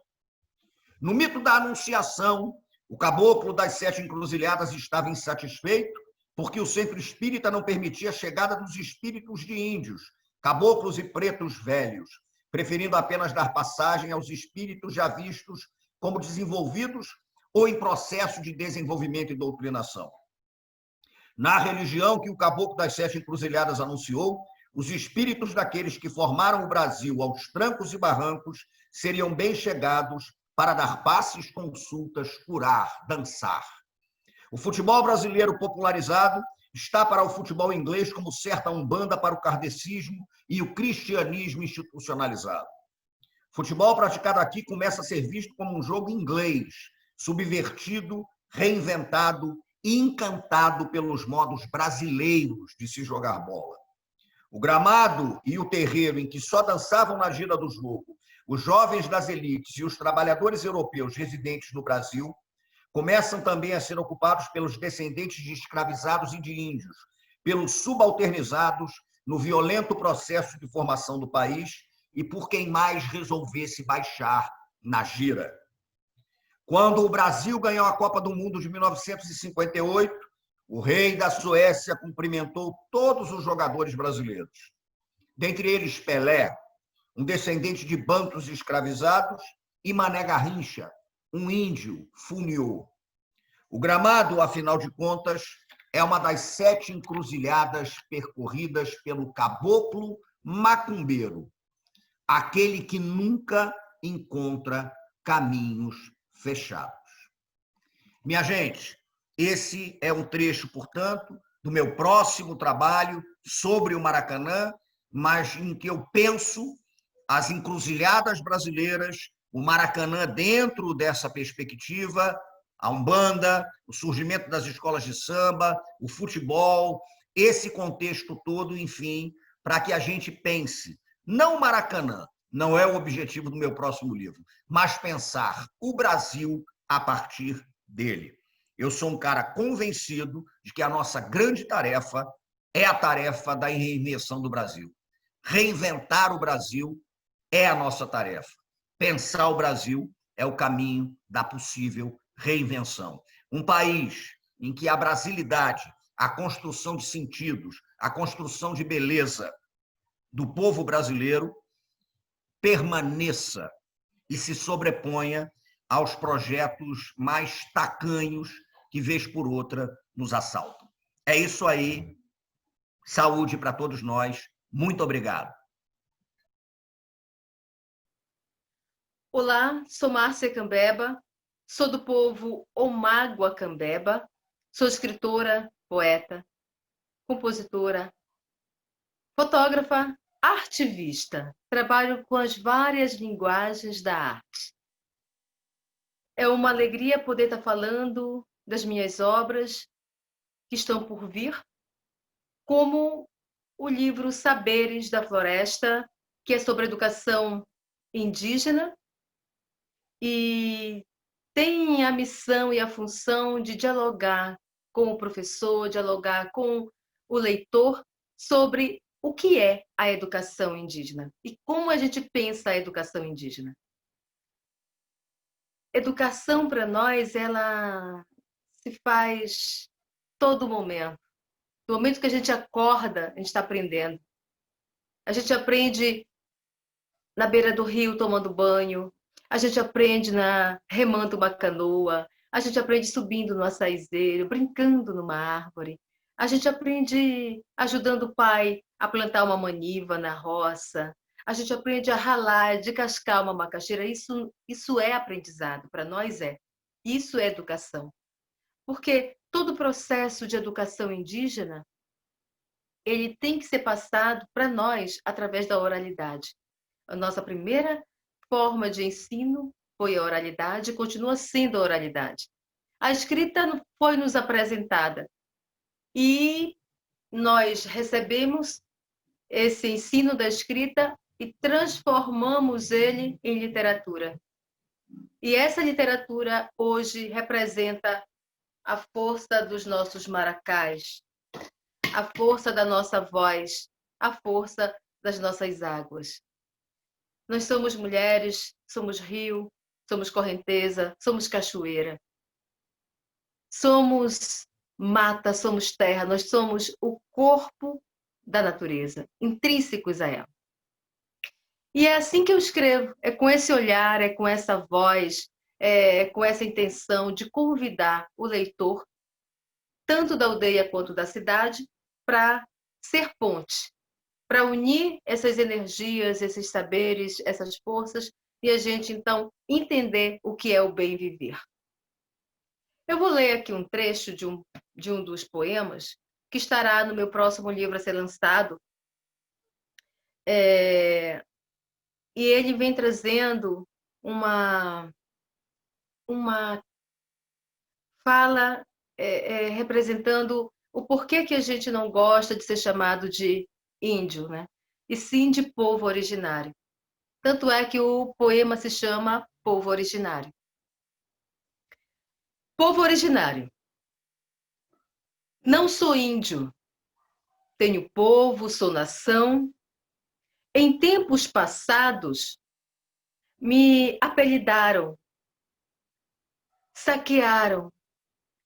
No mito da Anunciação, o Caboclo das 7 Encruzilhadas estava insatisfeito porque o centro espírita não permitia a chegada dos espíritos de índios, caboclos e pretos velhos, preferindo apenas dar passagem aos espíritos já vistos como desenvolvidos ou em processo de desenvolvimento e doutrinação. Na religião que o Caboclo das 7 Encruzilhadas anunciou, os espíritos daqueles que formaram o Brasil aos trancos e barrancos seriam bem chegados para dar passes, consultas, curar, dançar. O futebol brasileiro popularizado está para o futebol inglês como certa umbanda para o kardecismo e o cristianismo institucionalizado. Futebol praticado aqui começa a ser visto como um jogo inglês, subvertido, reinventado, encantado pelos modos brasileiros de se jogar bola. O gramado e o terreiro em que só dançavam na gira do jogo os jovens das elites e os trabalhadores europeus residentes no Brasil começam também a ser ocupados pelos descendentes de escravizados e de índios, pelos subalternizados no violento processo de formação do país e por quem mais resolvesse baixar na gira. Quando o Brasil ganhou a Copa do Mundo de 1958, o rei da Suécia cumprimentou todos os jogadores brasileiros. Dentre eles, Pelé, um descendente de bantus escravizados, e Mané Garrincha, um índio funiô. O gramado, afinal de contas, é uma das 7 encruzilhadas percorridas pelo caboclo macumbeiro, aquele que nunca encontra caminhos fechados. Minha gente, esse é um trecho, portanto, do meu próximo trabalho sobre o Maracanã, mas em que eu penso as encruzilhadas brasileiras, o Maracanã dentro dessa perspectiva, a Umbanda, o surgimento das escolas de samba, o futebol, esse contexto todo, enfim, para que a gente pense, não o Maracanã, não é o objetivo do meu próximo livro, mas pensar o Brasil a partir dele. Eu sou um cara convencido de que a nossa grande tarefa é a tarefa da reinvenção do Brasil. Reinventar o Brasil é a nossa tarefa. Pensar o Brasil é o caminho da possível reinvenção. Um país em que a brasilidade, a construção de sentidos, a construção de beleza do povo brasileiro permaneça e se sobreponha aos projetos mais tacanhos que, vez por outra, nos assaltam. É isso aí. Saúde para todos nós. Muito obrigado. Olá, sou Márcia Cambeba, sou do povo Omágua Cambeba, sou escritora, poeta, compositora, fotógrafa, artivista. Trabalho com as várias linguagens da arte. É uma alegria poder estar falando das minhas obras que estão por vir, como o livro Saberes da Floresta, que é sobre educação indígena, e tem a missão e a função de dialogar com o professor, dialogar com o leitor sobre o que é a educação indígena e como a gente pensa a educação indígena. Educação, para nós, ela se faz todo momento. No momento que a gente acorda, a gente está aprendendo. A gente aprende na beira do rio tomando banho, a gente aprende remando uma canoa, a gente aprende subindo no açaizeiro, brincando numa árvore, a gente aprende ajudando o pai a plantar uma maniva na roça, a gente aprende a ralar, a descascar uma macaxeira. Isso é aprendizado, para nós é. Isso é educação. Porque todo o processo de educação indígena, ele tem que ser passado para nós através da oralidade. A nossa primeira forma de ensino foi a oralidade e continua sendo a oralidade. A escrita foi nos apresentada e nós recebemos esse ensino da escrita e transformamos ele em literatura. E essa literatura hoje representa a força dos nossos maracás, a força da nossa voz, a força das nossas águas. Nós somos mulheres, somos rio, somos correnteza, somos cachoeira. Somos mata, somos terra, nós somos o corpo da natureza, intrínsecos a ela. E é assim que eu escrevo, é com esse olhar, é com essa voz, é com essa intenção de convidar o leitor, tanto da aldeia quanto da cidade, para ser ponte, para unir essas energias, esses saberes, essas forças e a gente, então, entender o que é o bem viver. Eu vou ler aqui um trecho de um dos poemas que estará no meu próximo livro a ser lançado. E ele vem trazendo uma fala representando o porquê que a gente não gosta de ser chamado de índio, né? E sim de povo originário. Tanto é que o poema se chama Povo Originário. Povo originário. Não sou índio, tenho povo, sou nação. Em tempos passados, me apelidaram, saquearam,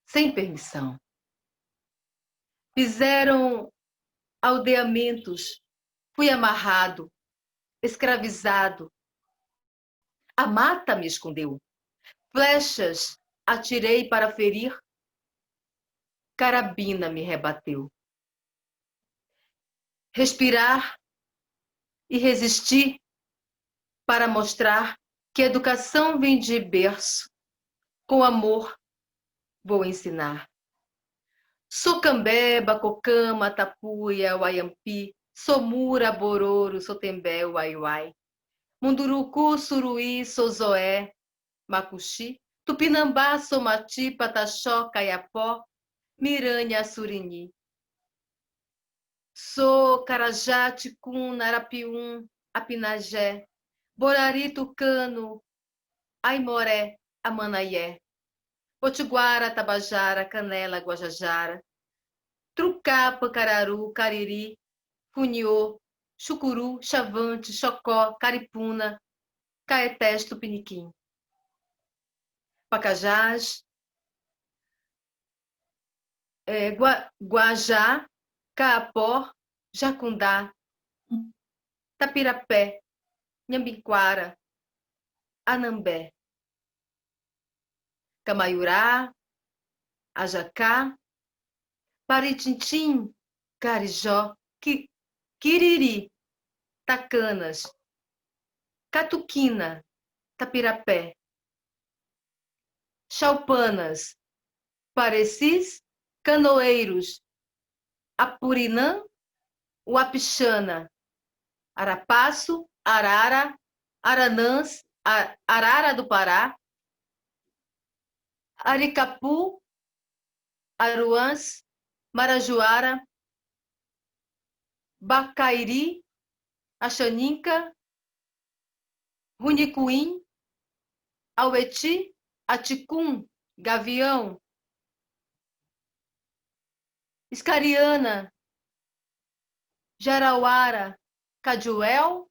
sem permissão. Fizeram aldeamentos, fui amarrado, escravizado. A mata me escondeu, flechas atirei para ferir, carabina me rebateu. Respirar e resistir para mostrar que a educação vem de berço, com amor vou ensinar. Sou cambé, bacocama, tapuia, uaiampi, sou mura, bororo, sou tembé, uaiuai. Munduruku, suruí, sou zoé, macuxi, tupinambá, sou mati, pataxó, caiapó, miranha, surini. Sou carajá, ticum, narapium, apinagé, borari, tucano, aimoré, amanaié. Potiguara, Tabajara, Canela, Guajajara, Trucá, Pacararu, Cariri, Funiô, Chucuru, Chavante, Chocó, Caripuna, Caetés, Tupiniquim. Pacajás, Guajá, Caapó, Jacundá, Tapirapé, Nhambiquara, Anambé. Camaiurá, Ajacá, Paritintim, Carijó, Quiriri, Tacanas, Catuquina, Tapirapé, Chalpanas, Parecis, Canoeiros, Apurinã, Uapixana, Arapaço, Arara, Aranãs, Arara do Pará, Aricapu, Aruãs, Marajoara, Bacairi, Axaninca, Runicuim, Aueti, Aticum, Gavião, Escariana, Jarauara, Cajuel,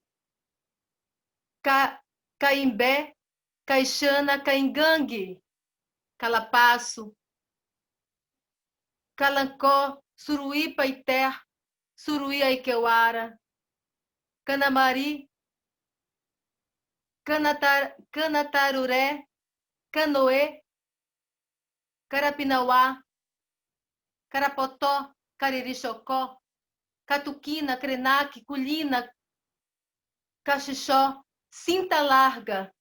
Caimbé, Caixana, Caingangue, Calapaço, Calancó, Suruí, Paité, Suruí, Aiqueuara, Canamari, Canataruré, Canoê, Carapinauá, Carapotó, Cariri-Chocó, Catuquina, Krenak, Culina, Caxixó, Cinta Larga,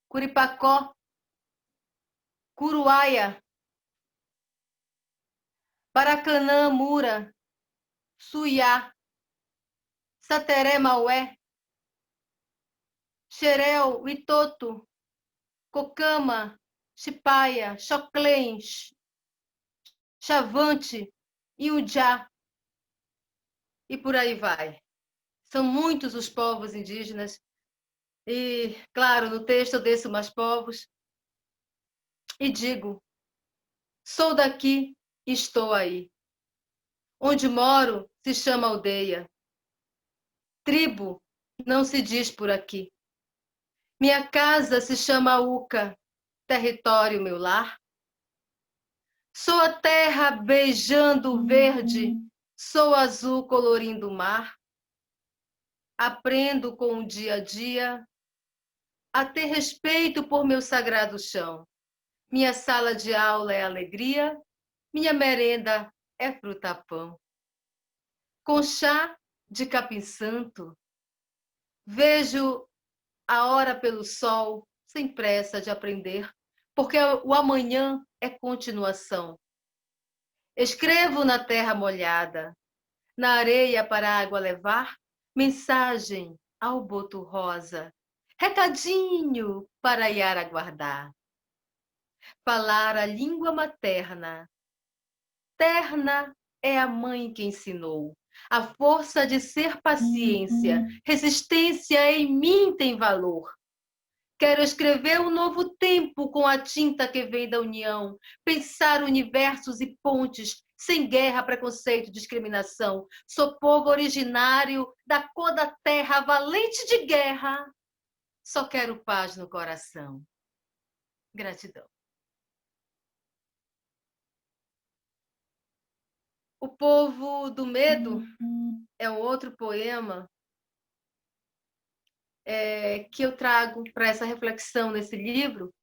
Curipacó, Curuaia, Paracanã, Mura, Suiá, Sateré, Maué, Xerel, Itoto, Cocama, Chipaia, Choclém, Chavante, Iujá, e por aí vai. São muitos os povos indígenas, e, claro, no texto eu desço mais povos, e digo, sou daqui e estou aí. Onde moro se chama aldeia. Tribo não se diz por aqui. Minha casa se chama Uca, território meu lar. Sou a terra beijando o verde, sou azul colorindo o mar. Aprendo com o dia a dia a ter respeito por meu sagrado chão. Minha sala de aula é alegria, minha merenda é fruta-pão. Com chá de capim-santo, vejo a hora pelo sol, sem pressa de aprender, porque o amanhã é continuação. Escrevo na terra molhada, na areia para a água levar, mensagem ao boto rosa, recadinho para Yara guardar. Falar a língua materna, terna é a mãe que ensinou. A força de ser paciência, resistência em mim tem valor. Quero escrever um novo tempo com a tinta que vem da união, pensar universos e pontes, sem guerra, preconceito, discriminação. Sou povo originário da cor da terra, valente de guerra. Só quero paz no coração. Gratidão. O Povo do Medo é um outro poema que eu trago para essa reflexão nesse livro,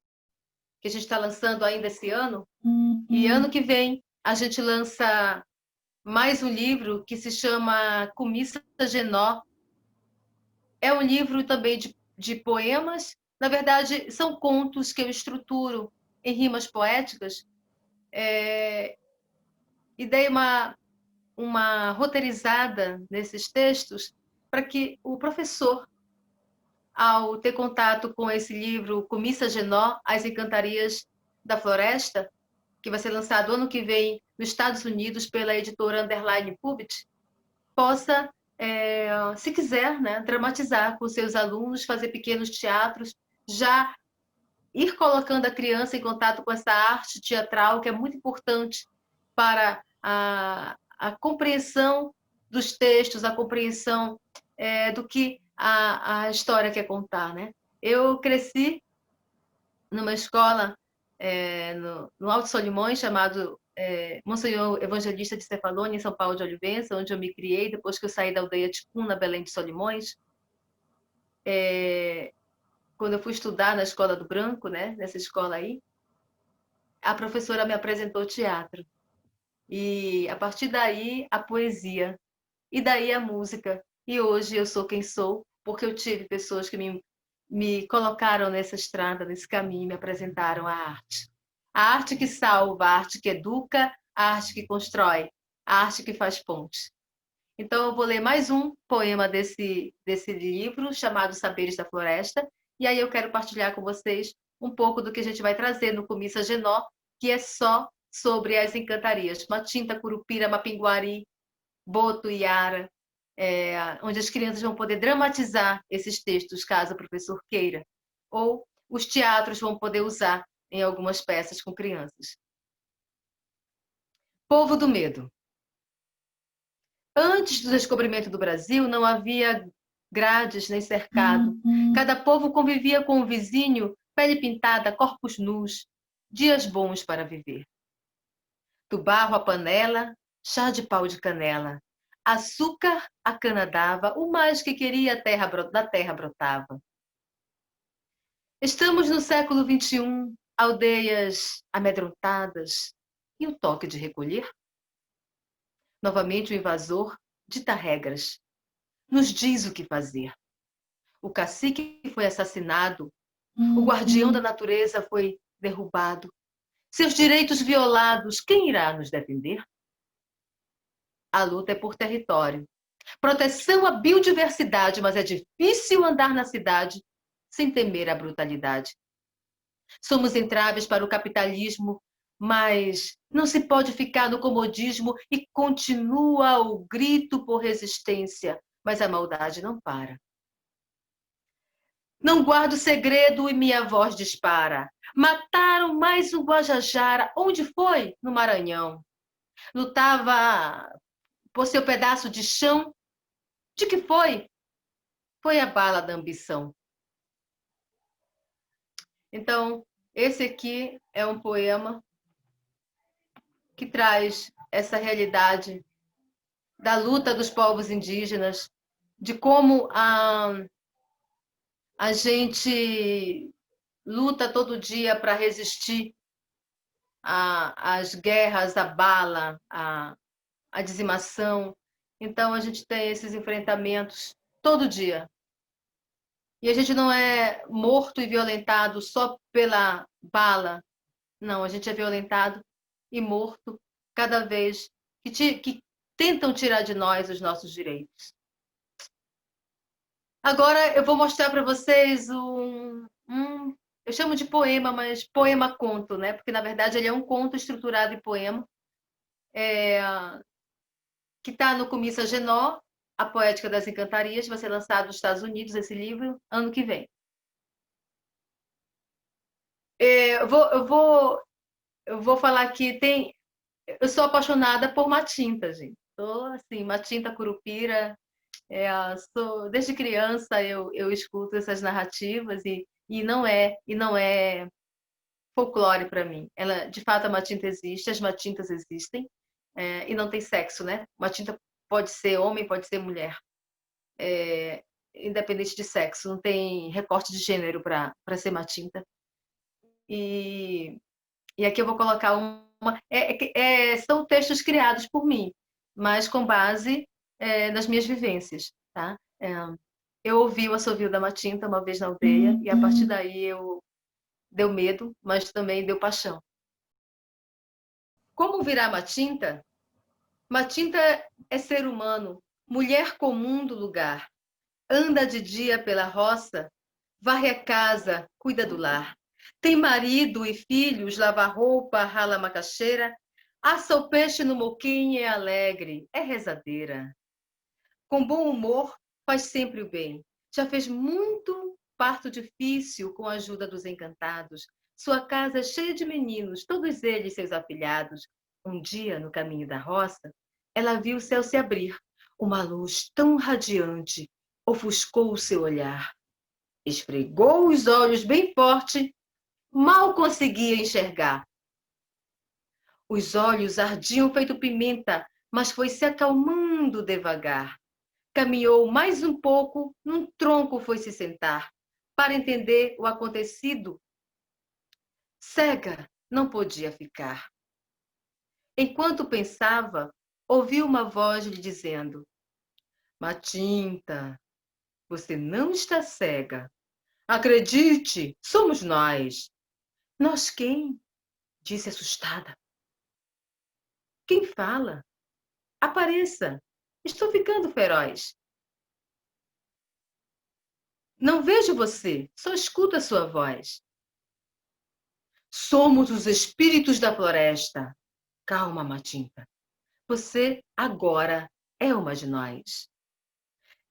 que a gente está lançando ainda esse ano. E ano que vem a gente lança mais um livro que se chama Comissa Genó. É um livro também de poemas. Na verdade, são contos que eu estruturo em rimas poéticas. E dei uma roteirizada nesses textos para que o professor, ao ter contato com esse livro Comissa Genó, As Encantarias da Floresta, que vai ser lançado ano que vem nos Estados Unidos pela editora Underline Pubit, possa, se quiser, né, dramatizar com seus alunos, fazer pequenos teatros, já ir colocando a criança em contato com essa arte teatral, que é muito importante para a compreensão dos textos, a compreensão do que a história quer contar, né? Eu cresci numa escola no Alto Solimões, chamado Monsenhor Evangelista de Cefalônia, em São Paulo de Olivença, onde eu me criei depois que eu saí da aldeia Ticuna, Belém de Solimões. Quando eu fui estudar na Escola do Branco, né, nessa escola aí, a professora me apresentou teatro. E, a partir daí, a poesia. E daí a música. E hoje eu sou quem sou, porque eu tive pessoas que me colocaram nessa estrada, nesse caminho, me apresentaram a arte. A arte que salva, a arte que educa, a arte que constrói, a arte que faz pontes. Então, eu vou ler mais um poema desse livro, chamado Saberes da Floresta, e aí eu quero partilhar com vocês um pouco do que a gente vai trazer no Comissa Genó, que é só sobre as encantarias. Matinta, Curupira, Mapinguari, Boto, Iara, onde as crianças vão poder dramatizar esses textos, caso o professor queira, ou os teatros vão poder usar em algumas peças com crianças. Povo do Medo. Antes do descobrimento do Brasil, não havia grades nem cercado. Cada povo convivia com o vizinho, pele pintada, corpos nus, dias bons para viver. Do barro à panela, chá de pau de canela, açúcar a cana dava, o mais que queria da terra brotava. Estamos no século XXI, aldeias amedrontadas, e o toque de recolher? Novamente o invasor dita regras, nos diz o que fazer. O cacique foi assassinado, o guardião da natureza foi derrubado. Seus direitos violados, quem irá nos defender? A luta é por território. Proteção à biodiversidade, mas é difícil andar na cidade sem temer a brutalidade. Somos entraves para o capitalismo, mas não se pode ficar no comodismo e continua o grito por resistência, mas a maldade não para. Não guardo segredo e minha voz dispara. Mataram mais um Guajajara. Onde foi? No Maranhão. Lutava por seu pedaço de chão. De que foi? Foi a bala da ambição. Então, esse aqui é um poema que traz essa realidade da luta dos povos indígenas, de como a gente luta todo dia para resistir às guerras, à bala, à dizimação. Então, a gente tem esses enfrentamentos todo dia. E a gente não é morto e violentado só pela bala. Não, a gente é violentado e morto cada vez que tentam tirar de nós os nossos direitos. Agora eu vou mostrar para vocês eu chamo de poema, mas poema-conto, né? Porque, na verdade, ele é um conto estruturado em poema, que está no Comissa Genó, A Poética das Encantarias. Vai ser lançado nos Estados Unidos esse livro ano que vem. Eu vou falar que eu sou apaixonada por Matinta, gente. Sou assim, Matinta Curupira. Desde criança eu escuto essas narrativas e não é folclore para mim. De fato, a Matinta existe, as Matintas existem, e não tem sexo, né? Matinta pode ser homem, pode ser mulher, independente de sexo, não tem recorte de gênero para ser Matinta. E aqui eu vou colocar são textos criados por mim, mas com base nas minhas vivências, tá? Eu ouvi o assovio da Matinta uma vez na aldeia e a partir daí deu medo, mas também deu paixão. Como virar Matinta? Matinta é ser humano, mulher comum do lugar. Anda de dia pela roça, varre a casa, cuida do lar. Tem marido e filhos, lava roupa, rala macaxeira, assa o peixe no moquim e é alegre, é rezadeira. Com bom humor, faz sempre o bem. Já fez muito parto difícil com a ajuda dos encantados. Sua casa é cheia de meninos, todos eles seus afilhados. Um dia, no caminho da roça, ela viu o céu se abrir. Uma luz tão radiante ofuscou o seu olhar. Esfregou os olhos bem forte, mal conseguia enxergar. Os olhos ardiam feito pimenta, mas foi se acalmando devagar. Caminhou mais um pouco, num tronco foi se sentar, para entender o acontecido. Cega, não podia ficar. Enquanto pensava, ouviu uma voz lhe dizendo: Matinta, você não está cega. Acredite, somos nós. Nós quem? Disse assustada. Quem fala? Apareça. Estou ficando feroz. Não vejo você, só escuto a sua voz. Somos os espíritos da floresta. Calma, Matinta. Você agora é uma de nós.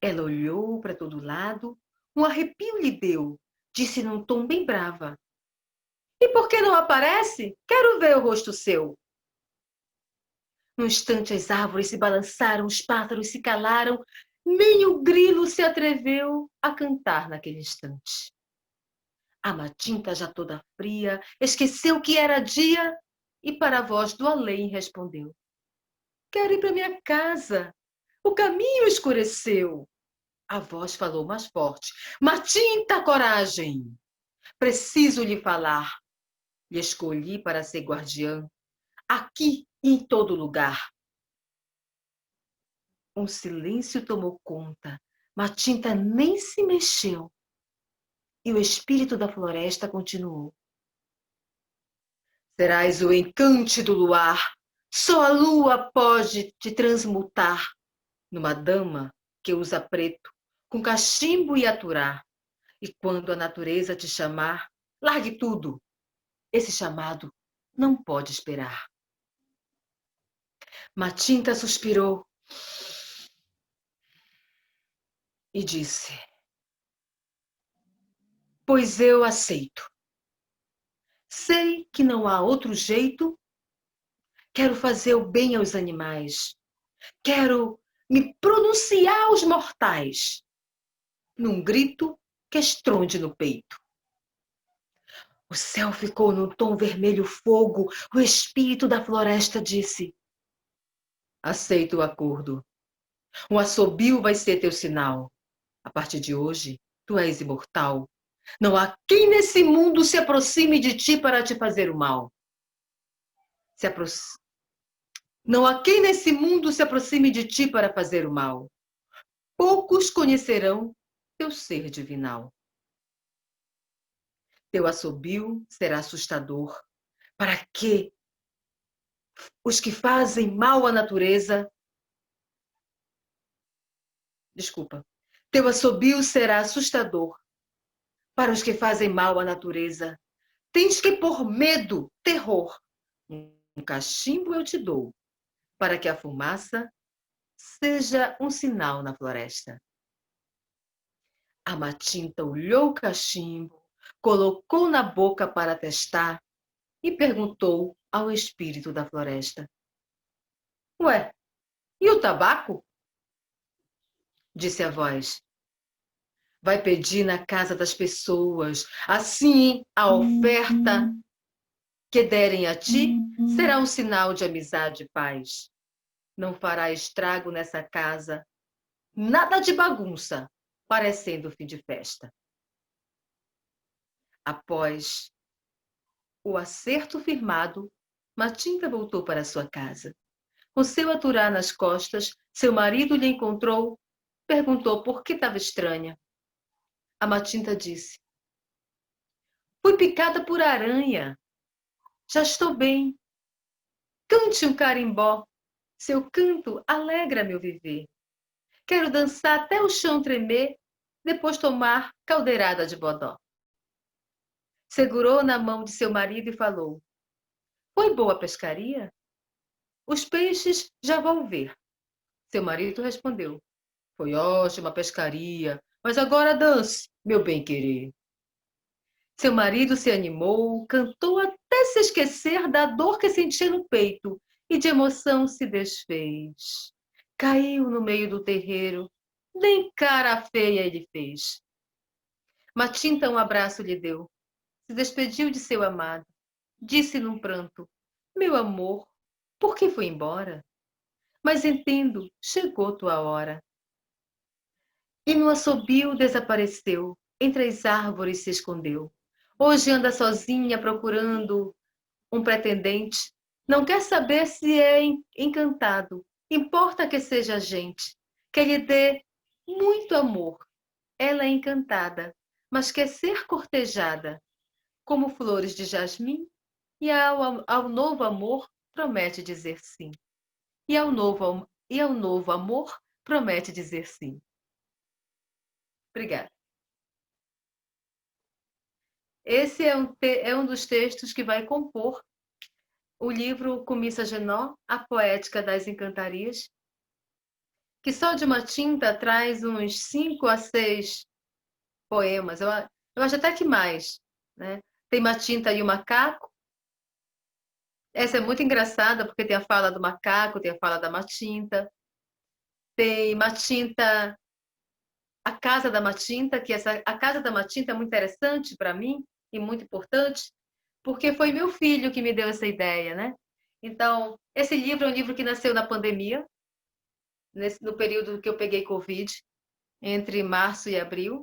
Ela olhou para todo lado, um arrepio lhe deu, disse num tom bem brava: E por que não aparece? Quero ver o rosto seu. Num instante as árvores se balançaram, os pássaros se calaram, nem o grilo se atreveu a cantar naquele instante. A Matinta, já toda fria, esqueceu que era dia e para a voz do além respondeu: Quero ir para minha casa. O caminho escureceu. A voz falou mais forte: Matinta, coragem! Preciso lhe falar. Lhe escolhi para ser guardiã, aqui e em todo lugar. Um silêncio tomou conta. Matinta nem se mexeu. E o espírito da floresta continuou: Serás o encante do luar. Só a lua pode te transmutar numa dama que usa preto, com cachimbo e aturá. E quando a natureza te chamar, largue tudo. Esse chamado não pode esperar. Matinta suspirou e disse: Pois eu aceito. Sei que não há outro jeito. Quero fazer o bem aos animais. Quero me pronunciar aos mortais, num grito que estronde no peito. O céu ficou num tom vermelho fogo. O espírito da floresta disse: Aceito o acordo. Um assobio vai ser teu sinal. A partir de hoje, tu és imortal. Não há quem nesse mundo se aproxime de ti para te fazer o mal. Não há quem nesse mundo se aproxime de ti para fazer o mal. Poucos conhecerão teu ser divinal. Teu assobio será assustador, para que os que fazem mal à natureza... Desculpa. Teu assobio será assustador, para os que fazem mal à natureza. Tens que pôr medo, terror. Um cachimbo eu te dou, para que a fumaça seja um sinal na floresta. A Matinta olhou o cachimbo, colocou na boca para testar e perguntou ao espírito da floresta: Ué, e o tabaco? Disse a voz: Vai pedir na casa das pessoas, assim a oferta que derem a ti será um sinal de amizade e paz. Não fará estrago nessa casa, nada de bagunça, parecendo fim de festa. Após o acerto firmado, Matinta voltou para sua casa. Com seu aturar nas costas, seu marido lhe encontrou, perguntou por que estava estranha. A Matinta disse: Fui picada por aranha. Já estou bem. Cante um carimbó. Seu canto alegra meu viver. Quero dançar até o chão tremer, depois tomar caldeirada de bodó. Segurou na mão de seu marido e falou: Foi boa a pescaria? Os peixes já vão ver. Seu marido respondeu: Foi ótima a pescaria, mas agora dance, meu bem-querer. Seu marido se animou, cantou até se esquecer da dor que sentia no peito e de emoção se desfez. Caiu no meio do terreiro, nem cara feia ele fez. Matinta um abraço lhe deu, se despediu de seu amado, disse num pranto: Meu amor, por que foi embora? Mas entendo, chegou tua hora. E no assobio desapareceu, entre as árvores se escondeu. Hoje anda sozinha procurando um pretendente. Não quer saber se é encantado. Importa que seja gente, que lhe dê muito amor. Ela é encantada, mas quer ser cortejada. Como flores de jasmim, e ao novo amor promete dizer sim. E ao novo amor promete dizer sim. Obrigada. Esse é um dos textos que vai compor o livro Comissa Genó, A Poética das Encantarias, que só de Matinta traz uns 5 a 6 poemas. Eu acho até que mais, né? Tem Matinta e o Macaco. Essa é muito engraçada, porque tem a fala do macaco, tem a fala da Matinta. Tem Matinta, a Casa da Matinta, que a Casa da Matinta é muito interessante para mim e muito importante, porque foi meu filho que me deu essa ideia, né? Então, esse livro é um livro que nasceu na pandemia, no período que eu peguei Covid, entre março e abril.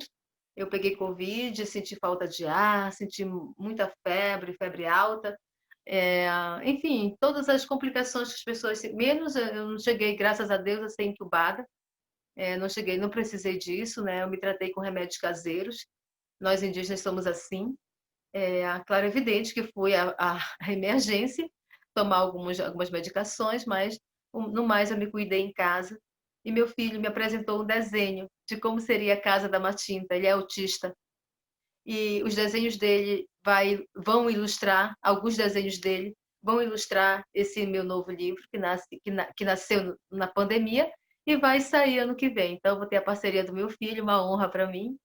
Eu peguei Covid, senti falta de ar, senti muita febre alta. Enfim, todas as complicações que as pessoas... Menos eu não cheguei, graças a Deus, a ser entubada. Não precisei disso, né? Eu me tratei com remédios caseiros. Nós indígenas somos assim. Claro, é evidente que foi a emergência, tomar algumas medicações, mas no mais eu me cuidei em casa. E meu filho me apresentou um desenho de como seria a casa da Matinta. Ele é autista. E os desenhos dele vão ilustrar, alguns desenhos dele vão ilustrar esse meu novo livro, que nasceu na pandemia e vai sair ano que vem. Então, eu vou ter a parceria do meu filho, uma honra para mim.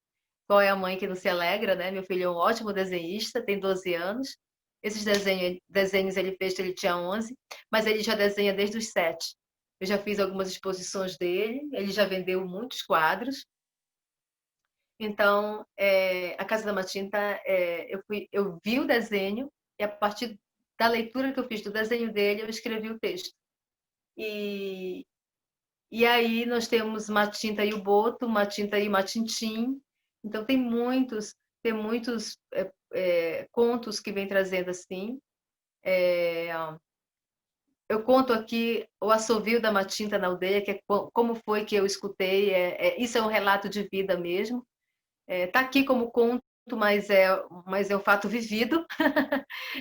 Qual é a mãe que não se alegra, né? Meu filho é um ótimo desenhista, tem 12 anos. Esses desenhos ele fez, ele tinha 11, mas ele já desenha desde os 7. Eu já fiz algumas exposições dele, ele já vendeu muitos quadros. Então, a Casa da Matinta, eu vi o desenho e a partir da leitura que eu fiz do desenho dele, eu escrevi o texto. E aí nós temos Matinta e o Boto, Matinta e o Matintim. Então, tem muitos contos que vem trazendo assim. Eu conto aqui o assovio da Matinta na aldeia, que é como foi que eu escutei. Isso é um relato de vida mesmo. Está aqui como conto mas é um fato vivido.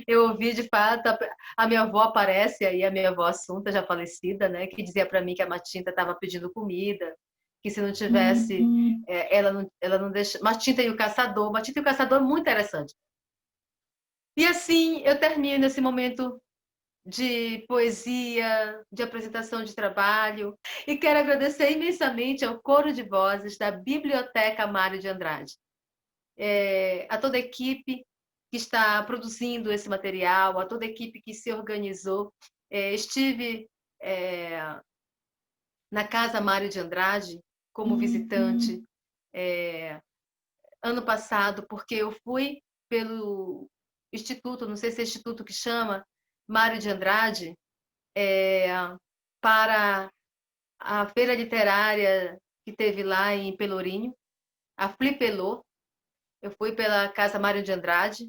Eu ouvi, de fato, a minha avó aparece aí, a minha avó Assunta, já falecida, né, que dizia para mim que a Matinta estava pedindo comida, que se não tivesse, ela não deixa. Matinta e o Caçador é muito interessante. E assim eu termino esse momento de poesia, de apresentação de trabalho, e quero agradecer imensamente ao coro de vozes da Biblioteca Mário de Andrade, a toda a equipe que está produzindo esse material, a toda a equipe que se organizou. Estive na Casa Mário de Andrade como visitante ano passado, porque eu fui pelo instituto, não sei se é instituto que chama, Mário de Andrade, para a feira literária que teve lá em Pelourinho, a Flipelô. Eu fui pela Casa Mário de Andrade,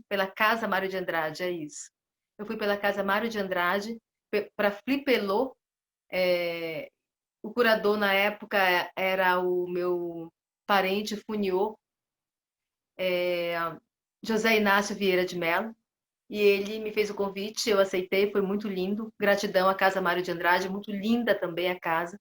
é isso. Eu fui pela Casa Mário de Andrade para Flipelô. O curador na época era o meu parente Funiô, José Inácio Vieira de Mello, e ele me fez o convite, eu aceitei, foi muito lindo. Gratidão à Casa Mário de Andrade, muito linda também a casa.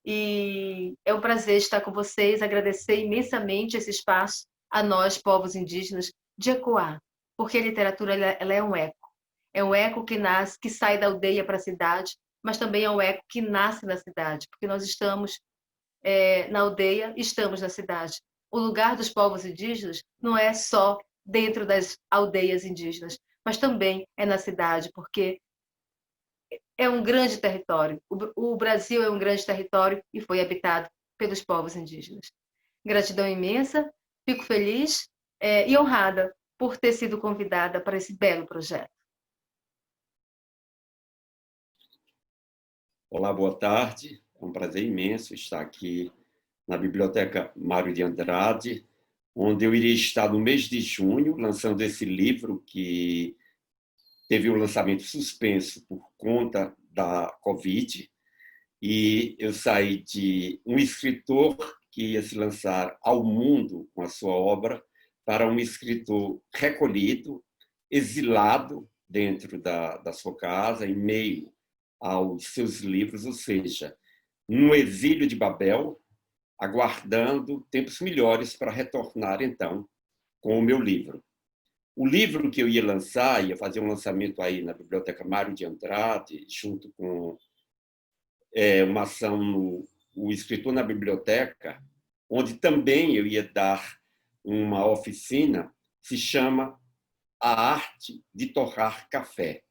E é um prazer estar com vocês, agradecer imensamente esse espaço a nós, povos indígenas, de ecoar, porque a literatura ela é um eco que nasce, que sai da aldeia para a cidade, mas também é um eco que nasce na cidade, porque nós estamos na aldeia, estamos na cidade. O lugar dos povos indígenas não é só dentro das aldeias indígenas, mas também é na cidade, porque é um grande território. O Brasil é um grande território e foi habitado pelos povos indígenas. Gratidão imensa, fico feliz e honrada por ter sido convidada para esse belo projeto. Olá, boa tarde. É um prazer imenso estar aqui na Biblioteca Mário de Andrade, onde eu iria estar no mês de junho, lançando esse livro que teve um lançamento suspenso por conta da Covid, e eu saí de um escritor que ia se lançar ao mundo com a sua obra para um escritor recolhido, exilado dentro da sua casa, em meio aos seus livros, ou seja, no exílio de Babel, aguardando tempos melhores para retornar, então, com o meu livro. O livro que eu ia lançar, ia fazer um lançamento aí na Biblioteca Mário de Andrade, junto com uma ação no O Escritor na Biblioteca, onde também eu ia dar uma oficina, se chama A Arte de Torrar Café.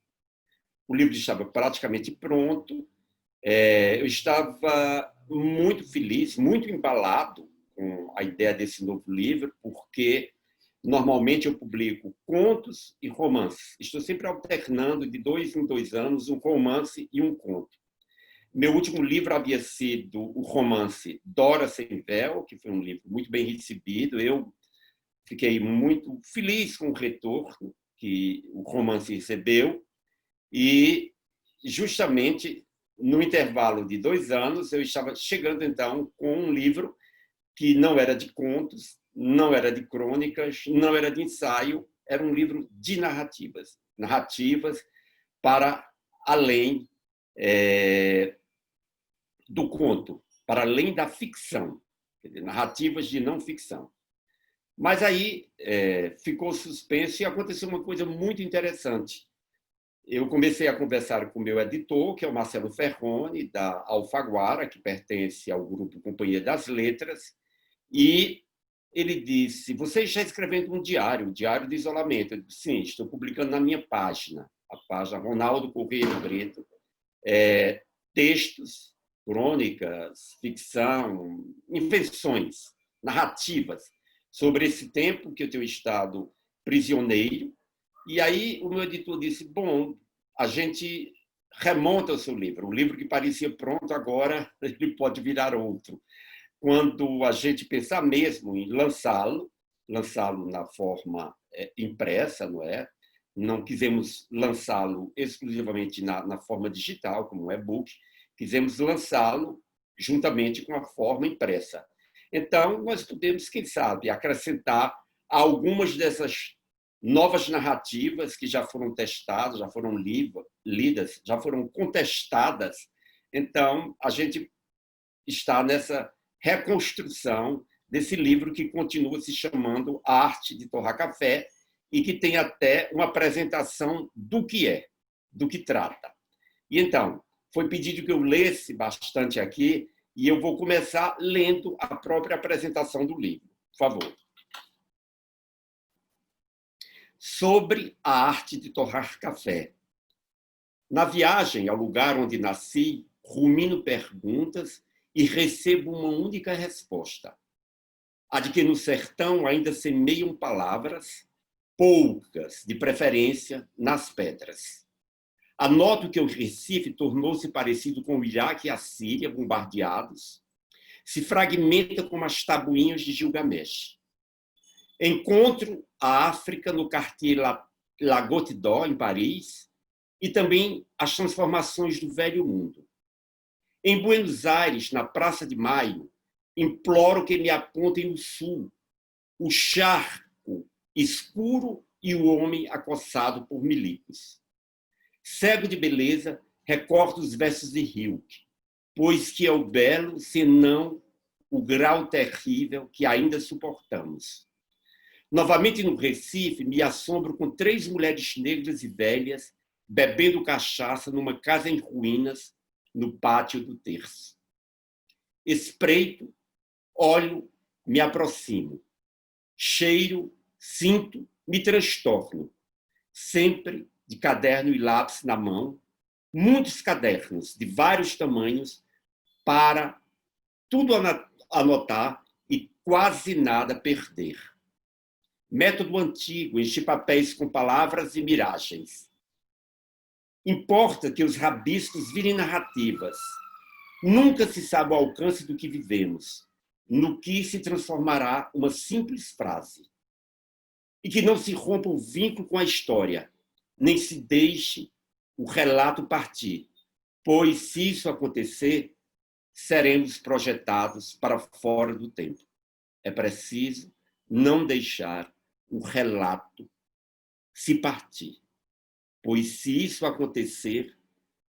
O livro estava praticamente pronto, eu estava muito feliz, muito embalado com a ideia desse novo livro, porque normalmente eu publico contos e romances. Estou sempre alternando de 2 em 2 anos um romance e um conto. Meu último livro havia sido o romance Dora Sem Véu, que foi um livro muito bem recebido. Eu fiquei muito feliz com o retorno que o romance recebeu e, justamente, no intervalo de 2 anos, eu estava chegando, então, com um livro que não era de contos, não era de crônicas, não era de ensaio, era um livro de narrativas. Narrativas para além do conto, para além da ficção. Quer dizer, narrativas de não ficção. Mas aí ficou suspenso e aconteceu uma coisa muito interessante. Eu comecei a conversar com o meu editor, que é o Marcelo Ferroni, da Alfaguara, que pertence ao grupo Companhia das Letras, e ele disse: você está escrevendo um diário de isolamento? Eu disse: sim, estou publicando na minha página, a página Ronaldo Correia Brito, textos, crônicas, ficção, invenções, narrativas, sobre esse tempo que eu tenho estado prisioneiro. E aí o meu editor disse: bom, a gente remonta o seu livro. O livro que parecia pronto agora, ele pode virar outro. Quando a gente pensar mesmo em lançá-lo na forma impressa, não é? Não quisemos lançá-lo exclusivamente na forma digital, como um e-book, quisemos lançá-lo juntamente com a forma impressa. Então, nós podemos, quem sabe, acrescentar algumas dessas novas narrativas que já foram testadas, já foram lidas, já foram contestadas. Então, a gente está nessa reconstrução desse livro que continua se chamando A Arte de Torrar Café e que tem até uma apresentação do que é, do que trata. E então, foi pedido que eu lesse bastante aqui e eu vou começar lendo a própria apresentação do livro. Por favor. Sobre a arte de torrar café. Na viagem ao lugar onde nasci, rumino perguntas e recebo uma única resposta. A de que no sertão ainda semeiam palavras, poucas, de preferência, nas pedras. Anoto que o Recife tornou-se parecido com o Iraque e a Síria, bombardeados, se fragmenta como as tabuinhas de Gilgamesh. Encontro a África no Quartier La Goutte d'Or, em Paris, e também as transformações do velho mundo. Em Buenos Aires, na Praça de Maio, imploro que me apontem o sul, o charco escuro e o homem acossado por milicos. Cego de beleza, recordo os versos de Hilke, pois que é o belo, senão o grau terrível que ainda suportamos. Novamente no Recife, me assombro com 3 mulheres negras e velhas bebendo cachaça numa casa em ruínas, no pátio do terço. Espreito, olho, me aproximo. Cheiro, sinto, me transtorno. Sempre de caderno e lápis na mão, muitos cadernos de vários tamanhos para tudo anotar e quase nada perder. Método antigo, encher papéis com palavras e miragens. Importa que os rabiscos virem narrativas. Nunca se sabe o alcance do que vivemos, no que se transformará uma simples frase. E que não se rompa o vínculo com a história, nem se deixe o relato partir, pois, se isso acontecer, seremos projetados para fora do tempo. É preciso não deixar o relato se partir, pois, se isso acontecer,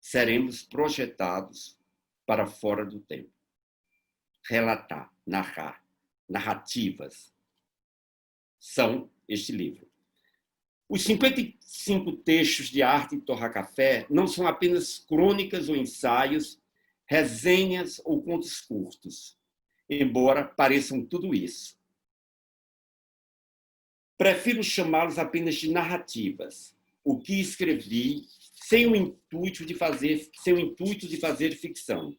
seremos projetados para fora do tempo. Relatar, narrar, narrativas são este livro. Os 55 textos de Arte de Torrar Café não são apenas crônicas ou ensaios, resenhas ou contos curtos, embora pareçam tudo isso. Prefiro chamá-los apenas de narrativas, o que escrevi sem o intuito de fazer ficção.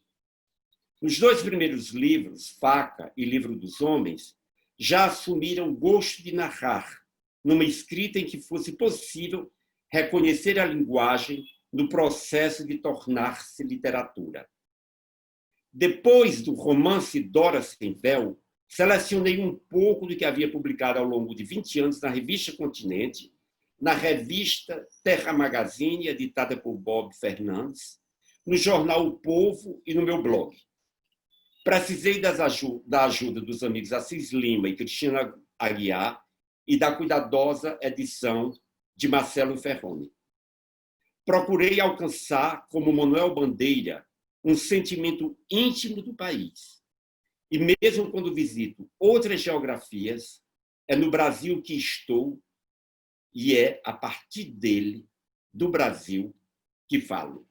Nos 2 primeiros livros, Faca e Livro dos Homens, já assumiram o gosto de narrar, numa escrita em que fosse possível reconhecer a linguagem no processo de tornar-se literatura. Depois do romance Dora Sem Véu, selecionei um pouco do que havia publicado ao longo de 20 anos na revista Continente, na revista Terra Magazine, editada por Bob Fernandes, no jornal O Povo e no meu blog. Precisei da ajuda dos amigos Assis Lima e Cristina Aguiar e da cuidadosa edição de Marcelo Ferroni. Procurei alcançar, como Manuel Bandeira, um sentimento íntimo do país. E mesmo quando visito outras geografias, é no Brasil que estou e é a partir dele, do Brasil, que falo.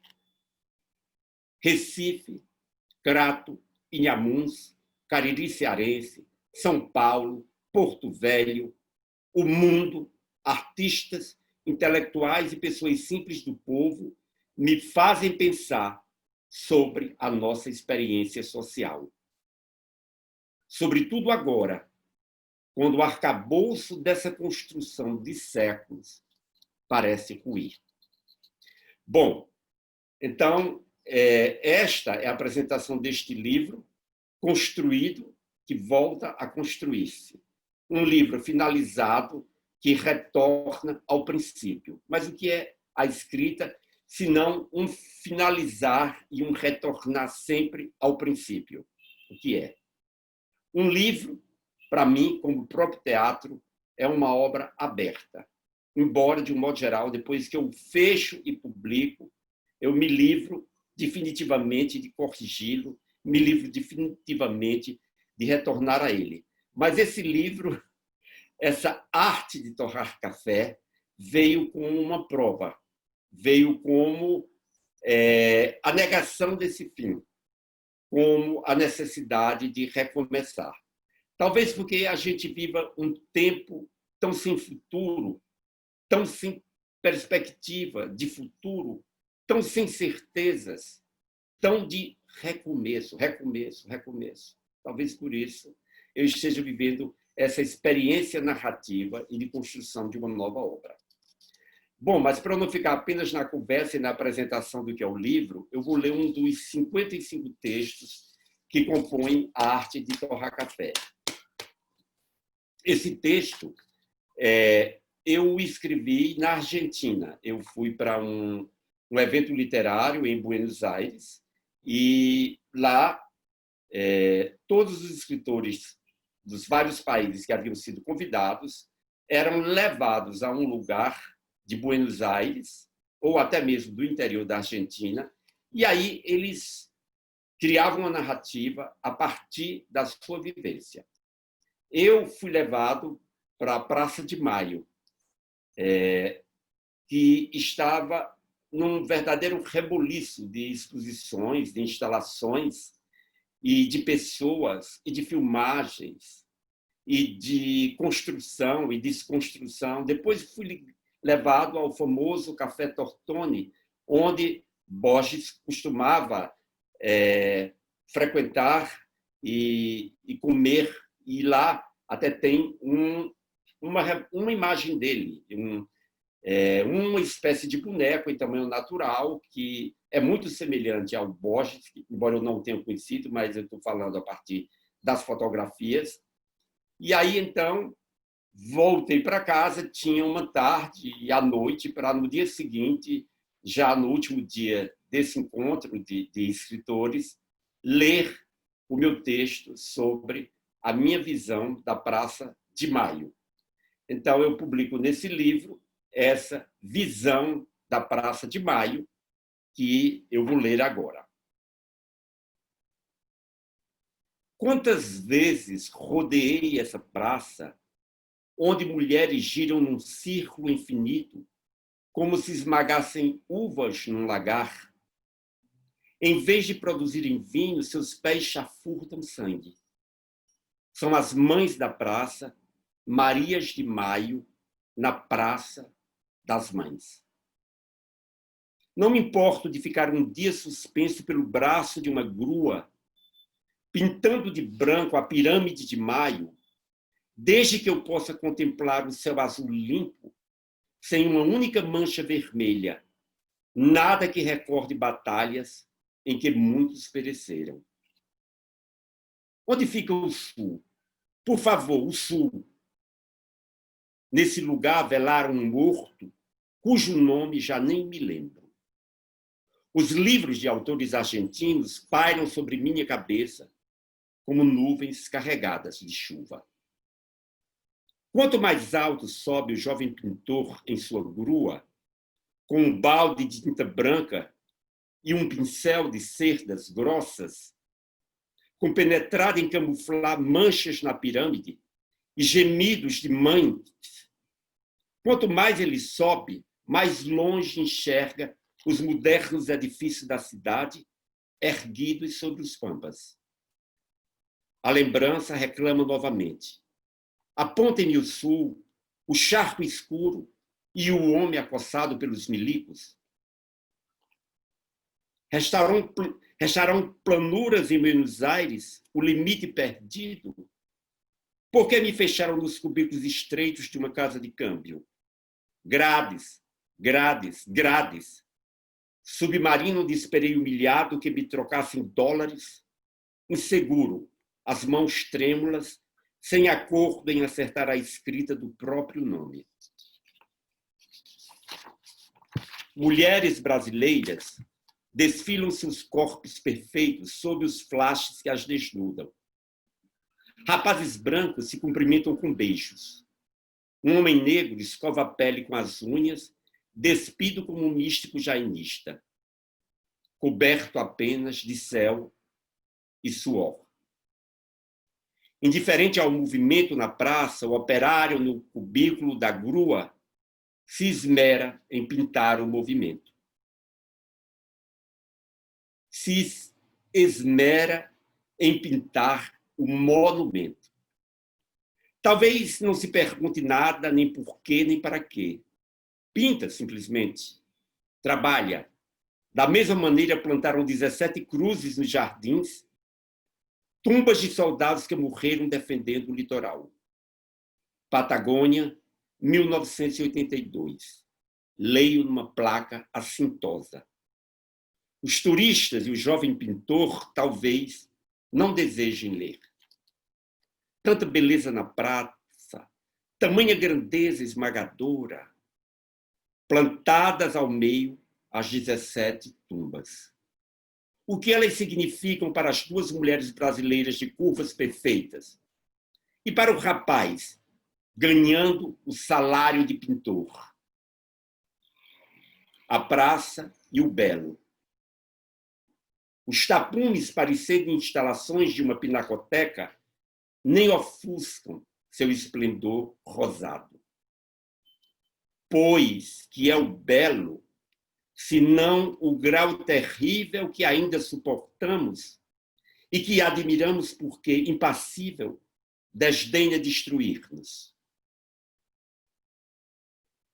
Recife, Crato, Inhamuns, Cariri Cearense, São Paulo, Porto Velho, o mundo, artistas, intelectuais e pessoas simples do povo me fazem pensar sobre a nossa experiência social. Sobretudo agora, quando o arcabouço dessa construção de séculos parece ruir. Bom, então, esta é a apresentação deste livro, construído, que volta a construir-se. Um livro finalizado que retorna ao princípio. Mas o que é a escrita, senão um finalizar e um retornar sempre ao princípio? O que é? Um livro, para mim, como o próprio teatro, é uma obra aberta. Embora, de um modo geral, depois que eu fecho e publico, eu me livro definitivamente de corrigi-lo, me livro definitivamente de retornar a ele. Mas esse livro, essa arte de torrar café, veio com uma prova, veio como a negação desse fim, como a necessidade de recomeçar. Talvez porque a gente viva um tempo tão sem futuro, tão sem perspectiva de futuro, tão sem certezas, tão de recomeço, recomeço, recomeço. Talvez por isso eu esteja vivendo essa experiência narrativa e de construção de uma nova obra. Bom, mas para não ficar apenas na conversa e na apresentação do que é o livro, eu vou ler um dos 55 textos que compõem a arte de torrar café. Esse texto eu escrevi na Argentina. Eu fui para um evento literário em Buenos Aires e lá todos os escritores dos vários países que haviam sido convidados eram levados a um lugar de Buenos Aires, ou até mesmo do interior da Argentina, e aí eles criavam uma narrativa a partir da sua vivência. Eu fui levado para a Praça de Maio, que estava num verdadeiro reboliço de exposições, de instalações, e de pessoas, e de filmagens, e de construção e desconstrução. Depois fui levado ao famoso Café Tortoni, onde Borges costumava frequentar e comer, e lá até tem uma imagem dele, uma espécie de boneco em tamanho natural, que é muito semelhante ao Borges, embora eu não o tenha conhecido, mas eu estou falando a partir das fotografias. E aí, então, voltei para casa, tinha uma tarde e à noite, para no dia seguinte, já no último dia desse encontro de escritores, ler o meu texto sobre a minha visão da Praça de Maio. Então, eu publico nesse livro essa visão da Praça de Maio, que eu vou ler agora. Quantas vezes rodeei essa praça, onde mulheres giram num círculo infinito, como se esmagassem uvas num lagar. Em vez de produzirem vinho, seus pés chafurdam sangue. São as mães da praça, Marias de Maio, na Praça das Mães. Não me importo de ficar um dia suspenso pelo braço de uma grua, pintando de branco a pirâmide de Maio, desde que eu possa contemplar o céu azul limpo, sem uma única mancha vermelha, nada que recorde batalhas em que muitos pereceram. Onde fica o Sul? Por favor, o Sul. Nesse lugar velaram um morto, cujo nome já nem me lembro. Os livros de autores argentinos pairam sobre minha cabeça como nuvens carregadas de chuva. Quanto mais alto sobe o jovem pintor em sua grua, com um balde de tinta branca e um pincel de cerdas grossas, compenetrado em camuflar manchas na pirâmide e gemidos de mães, quanto mais ele sobe, mais longe enxerga os modernos edifícios da cidade erguidos sobre os pampas. A lembrança reclama novamente. Apontem-me o sul, o charco escuro e o homem acossado pelos milicos. Restarão planuras em Buenos Aires, o limite perdido? Por que me fecharam nos cubículos estreitos de uma casa de câmbio? Grades, grades, grades. Submarino onde esperei humilhado que me trocassem dólares. Inseguro, as mãos trêmulas, sem acordo em acertar a escrita do próprio nome. Mulheres brasileiras desfilam seus corpos perfeitos sob os flashes que as desnudam. Rapazes brancos se cumprimentam com beijos. Um homem negro escova a pele com as unhas, despido como um místico jainista, coberto apenas de céu e suor. Indiferente ao movimento na praça, o operário no cubículo da grua se esmera em pintar o movimento. Se esmera em pintar o monumento. Talvez não se pergunte nada, nem por quê, nem para quê. Pinta, simplesmente. Trabalha. Da mesma maneira, plantaram 17 cruzes nos jardins, tumbas de soldados que morreram defendendo o litoral. Patagônia, 1982. Leio numa placa assintosa. Os turistas e o jovem pintor talvez não desejem ler. Tanta beleza na praça, tamanha grandeza esmagadora, plantadas ao meio as 17 tumbas. O que elas significam para as duas mulheres brasileiras de curvas perfeitas? E para o rapaz, ganhando o salário de pintor? A praça e o belo. Os tapumes, parecendo instalações de uma pinacoteca, nem ofuscam seu esplendor rosado. Pois que é o belo, senão o grau terrível que ainda suportamos e que admiramos porque, impassível, desdenha destruir-nos.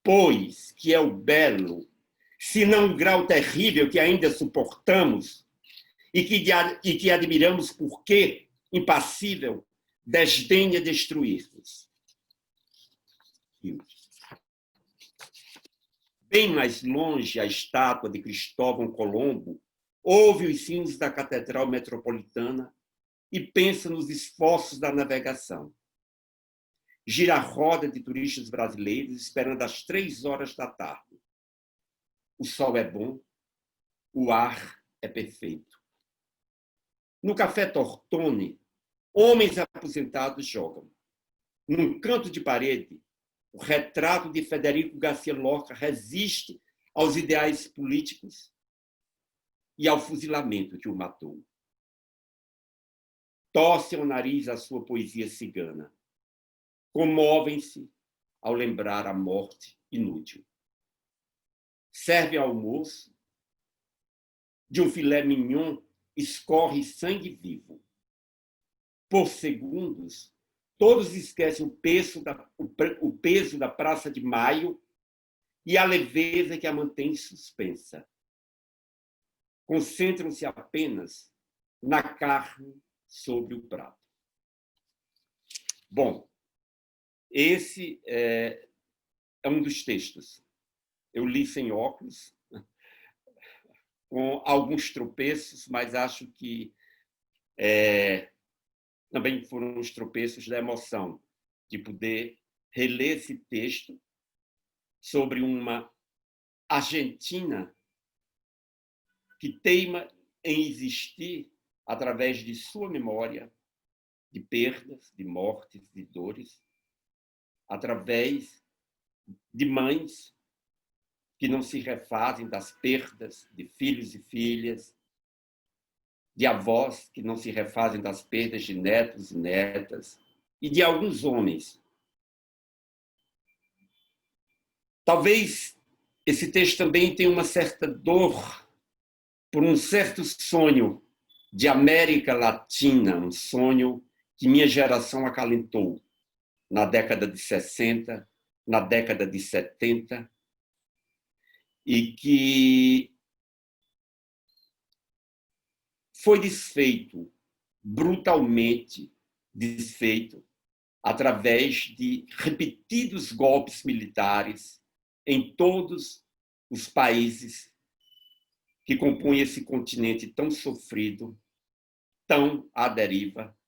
Pois que é o belo, senão o grau terrível que ainda suportamos e que admiramos porque, impassível, desdenha destruir-nos. Bem mais longe, a estátua de Cristóvão Colombo ouve os sinos da Catedral Metropolitana e pensa nos esforços da navegação. Gira a roda de turistas brasileiros esperando às 3h da tarde. O sol é bom, o ar é perfeito. No Café Tortone, homens aposentados jogam. Num canto de parede, o retrato de Federico Garcia Lorca resiste aos ideais políticos e ao fuzilamento que o matou. Torce ao nariz a sua poesia cigana. Comovem-se ao lembrar a morte inútil. Serve almoço, de um filé mignon escorre sangue vivo. Por segundos, todos esquecem o peso da Praça de Maio e a leveza que a mantém suspensa. Concentram-se apenas na carne sobre o prato. Bom, esse é um dos textos. Eu li sem óculos, com alguns tropeços, mas acho que também foram os tropeços da emoção, de poder reler esse texto sobre uma Argentina que teima em existir através de sua memória de perdas, de mortes, de dores, através de mães que não se refazem das perdas de filhos e filhas, de avós que não se refazem das perdas de netos e netas, e de alguns homens. Talvez esse texto também tenha uma certa dor por um certo sonho de América Latina, um sonho que minha geração acalentou na década de 60, na década de 70, e que foi desfeito, brutalmente desfeito, através de repetidos golpes militares em todos os países que compõem esse continente tão sofrido, tão à deriva,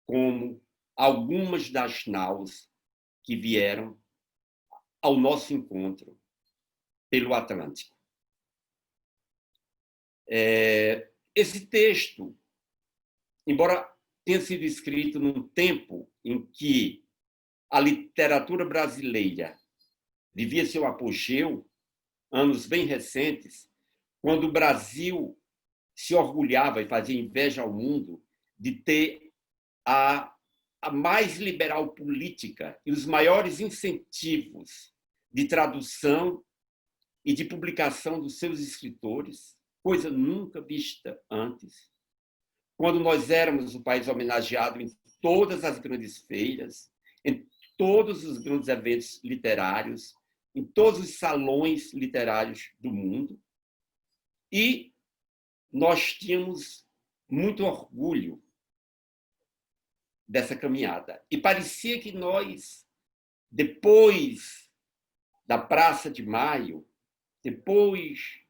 como algumas das naus que vieram ao nosso encontro pelo Atlântico. Esse texto, embora tenha sido escrito num tempo em que a literatura brasileira vivia seu apogeu, anos bem recentes, quando o Brasil se orgulhava e fazia inveja ao mundo de ter a mais liberal política e os maiores incentivos de tradução e de publicação dos seus escritores, coisa nunca vista antes. Quando nós éramos o país homenageado em todas as grandes feiras, em todos os grandes eventos literários, em todos os salões literários do mundo, e nós tínhamos muito orgulho dessa caminhada. E parecia que nós, depois da Praça de Maio, depois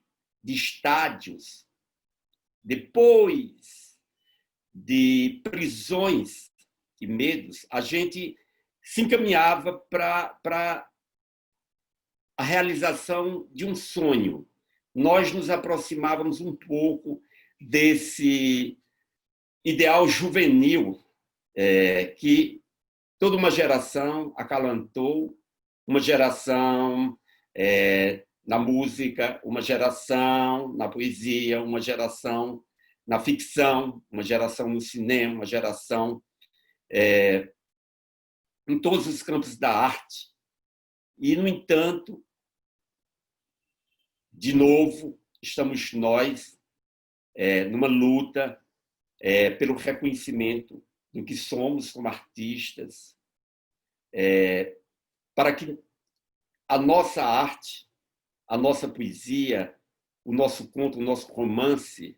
de estádios, depois de prisões e medos, a gente se encaminhava para a realização de um sonho. Nós nos aproximávamos um pouco desse ideal juvenil que toda uma geração acalantou, uma geração na música, uma geração na poesia, uma geração na ficção, uma geração no cinema, uma geração em todos os campos da arte. E, no entanto, de novo, estamos nós numa luta pelo reconhecimento do que somos como artistas, para que a nossa arte, a nossa poesia, o nosso conto, o nosso romance,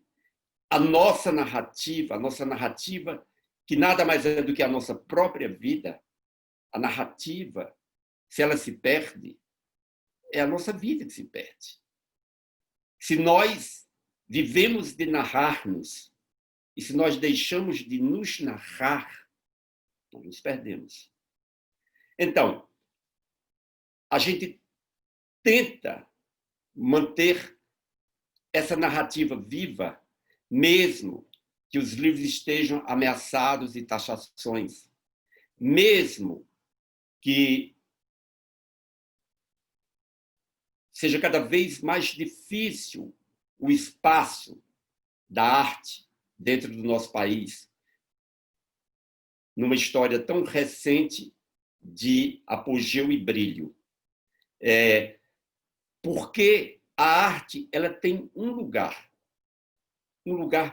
a nossa narrativa, que nada mais é do que a nossa própria vida, a narrativa, se ela se perde, é a nossa vida que se perde. Se nós vivemos de narrar-nos e se nós deixamos de nos narrar, nós nos perdemos. Então, a gente tenta manter essa narrativa viva, mesmo que os livros estejam ameaçados de taxações, mesmo que seja cada vez mais difícil o espaço da arte dentro do nosso país, numa história tão recente de apogeu e brilho. Porque a arte ela tem um lugar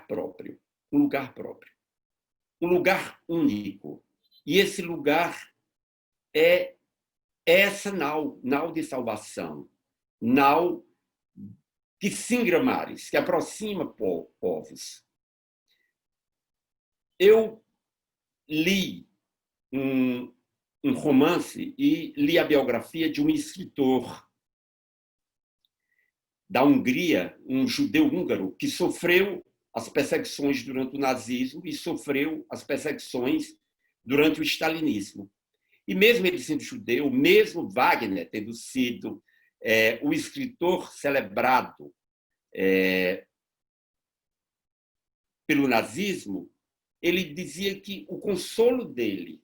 próprio, um lugar único. E esse lugar é essa nau de salvação, nau que singra mares, que aproxima povos. Eu li um romance e li a biografia de um escritor da Hungria, um judeu húngaro, que sofreu as perseguições durante o nazismo e sofreu as perseguições durante o stalinismo. E mesmo ele sendo judeu, mesmo Wagner tendo sido o escritor celebrado pelo nazismo, ele dizia que o consolo dele,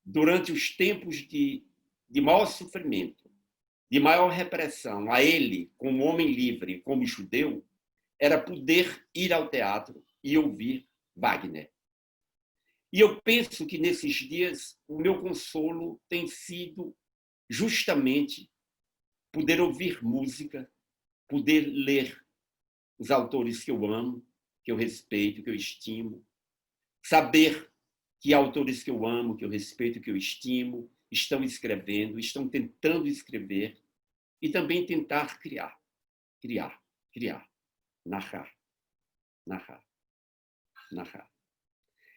durante os tempos de maior sofrimento, de maior repressão, a ele, como homem livre, como judeu, era poder ir ao teatro e ouvir Wagner. E eu penso que, nesses dias, o meu consolo tem sido justamente poder ouvir música, poder ler os autores que eu amo, que eu respeito, que eu estimo, saber que autores que eu amo, que eu respeito, que eu estimo, estão escrevendo, estão tentando escrever e também tentar criar, narrar.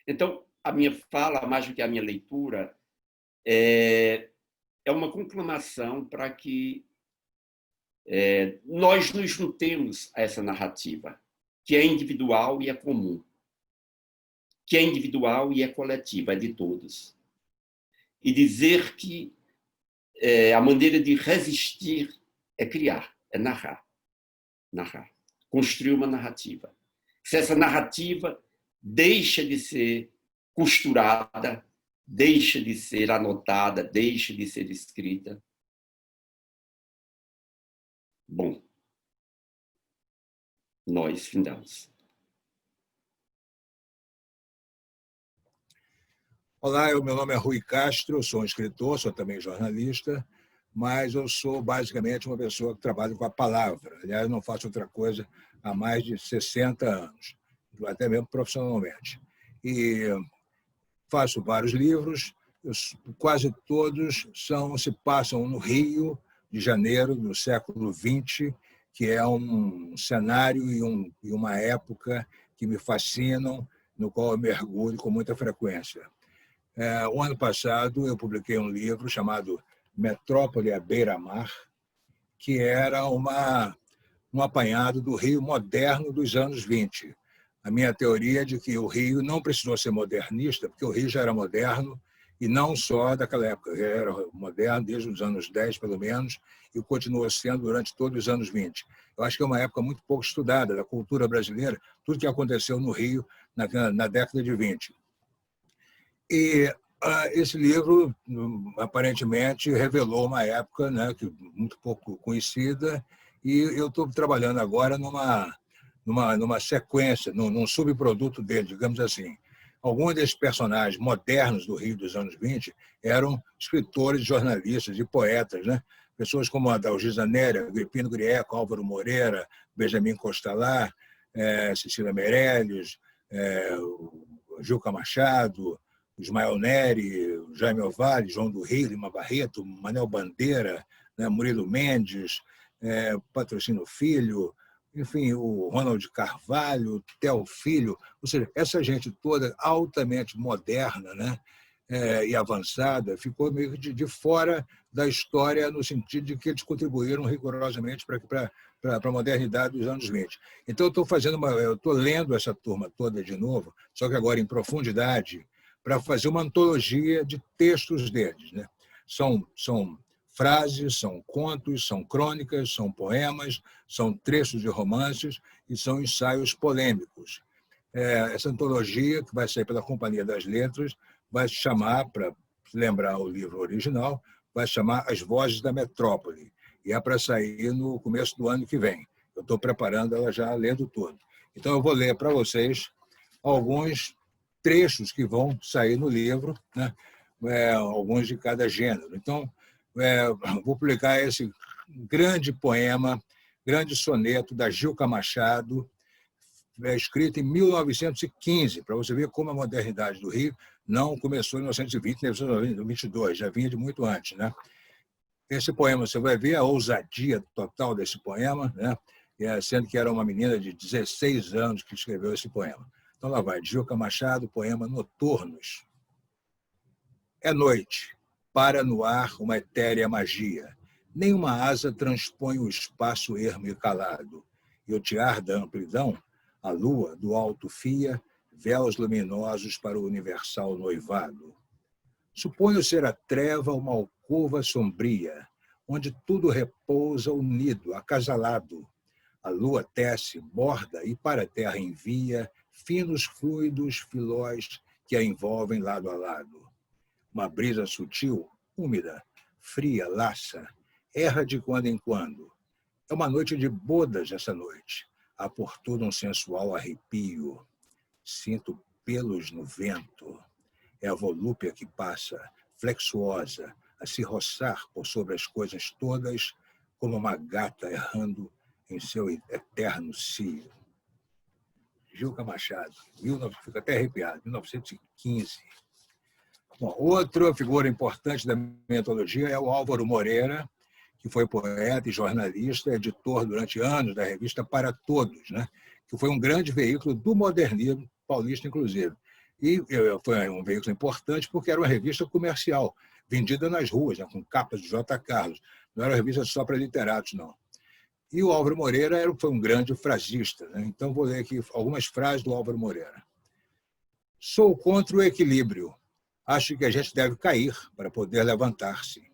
Então, a minha fala, mais do que a minha leitura, é uma conclamação para que nós nos juntemos a essa narrativa, que é individual e é comum, que é individual e é coletiva, é de todos. E dizer que a maneira de resistir é criar, é narrar. Construir uma narrativa. Se essa narrativa deixa de ser costurada, deixa de ser anotada, deixa de ser escrita. Bom, nós findamos. Olá, meu nome é Rui Castro, eu sou um escritor, sou também jornalista, mas eu sou basicamente uma pessoa que trabalha com a palavra. Aliás, eu não faço outra coisa há mais de 60 anos, até mesmo profissionalmente. E faço vários livros, quase todos se passam no Rio de Janeiro do século XX, que é um cenário e uma época que me fascinam, no qual eu mergulho com muita frequência. O ano passado, eu publiquei um livro chamado Metrópole à Beira-Mar, que era um apanhado do Rio moderno dos anos 20. A minha teoria é de que o Rio não precisou ser modernista, porque o Rio já era moderno, e não só daquela época, já era moderno desde os anos 10, pelo menos, e continuou sendo durante todos os anos 20. Eu acho que é uma época muito pouco estudada da cultura brasileira, tudo que aconteceu no Rio na década de 20. E esse livro, aparentemente, revelou uma época, né, muito pouco conhecida, e eu estou trabalhando agora numa sequência, num subproduto dele, digamos assim. Alguns desses personagens modernos do Rio dos anos 20 eram escritores, jornalistas e poetas, né? Pessoas como Adalgisa Néria, Agripino Grieco, Álvaro Moreira, Benjamin Costalar, Cecília Meirelles, Juca Machado, Ismael Neri, Jaime Ovalle, João do Rio, Lima Barreto, Manuel Bandeira, né, Murilo Mendes, Patrocínio Filho, enfim, o Ronald Carvalho, Theo Filho, ou seja, essa gente toda altamente moderna, né, e avançada, ficou meio que de fora da história, no sentido de que eles contribuíram rigorosamente para a modernidade dos anos 20. Então, eu estou lendo essa turma toda de novo, só que agora em profundidade, para fazer uma antologia de textos deles, né? São frases, são contos, são crônicas, são poemas, são trechos de romances e são ensaios polêmicos. Essa antologia, que vai sair pela Companhia das Letras, vai se chamar, para lembrar o livro original, vai se chamar As Vozes da Metrópole, e é para sair no começo do ano que vem. Eu estou preparando ela já, lendo tudo. Então, eu vou ler para vocês alguns trechos que vão sair no livro, né? Alguns de cada gênero. Então, vou publicar esse grande poema, grande soneto da Gilca Machado, escrito em 1915, para você ver como a modernidade do Rio não começou em 1920, nem em 1922, já vinha de muito antes, né? Esse poema, você vai ver a ousadia total desse poema, né? Sendo que era uma menina de 16 anos que escreveu esse poema. Então, lá vai, Gilca Machado, poema Noturnos. É noite, para no ar uma etérea magia. Nenhuma asa transpõe o espaço ermo e calado. E o tiar da amplidão, a lua do alto fia, véus luminosos para o universal noivado. Suponho ser a treva uma alcova sombria, onde tudo repousa unido, acasalado. A lua tece, borda e para a terra envia finos fluidos filóis que a envolvem lado a lado. Uma brisa sutil, úmida, fria, laça, erra de quando em quando. É uma noite de bodas essa noite. Há por tudo um sensual arrepio. Sinto pelos no vento. É a volúpia que passa, flexuosa, a se roçar por sobre as coisas todas, como uma gata errando em seu eterno cio. Gilca Machado, fico até arrepiado, 1915. Bom, outra figura importante da minha antologia é o Álvaro Moreira, que foi poeta e jornalista, editor durante anos da revista Para Todos, né? Que foi um grande veículo do modernismo paulista, inclusive. E foi um veículo importante porque era uma revista comercial, vendida nas ruas, né? Com capas de J. Carlos. Não era uma revista só para literatos, não. E o Álvaro Moreira foi um grande frasista, né? Então, vou ler aqui algumas frases do Álvaro Moreira. Sou contra o equilíbrio. Acho que a gente deve cair para poder levantar-se.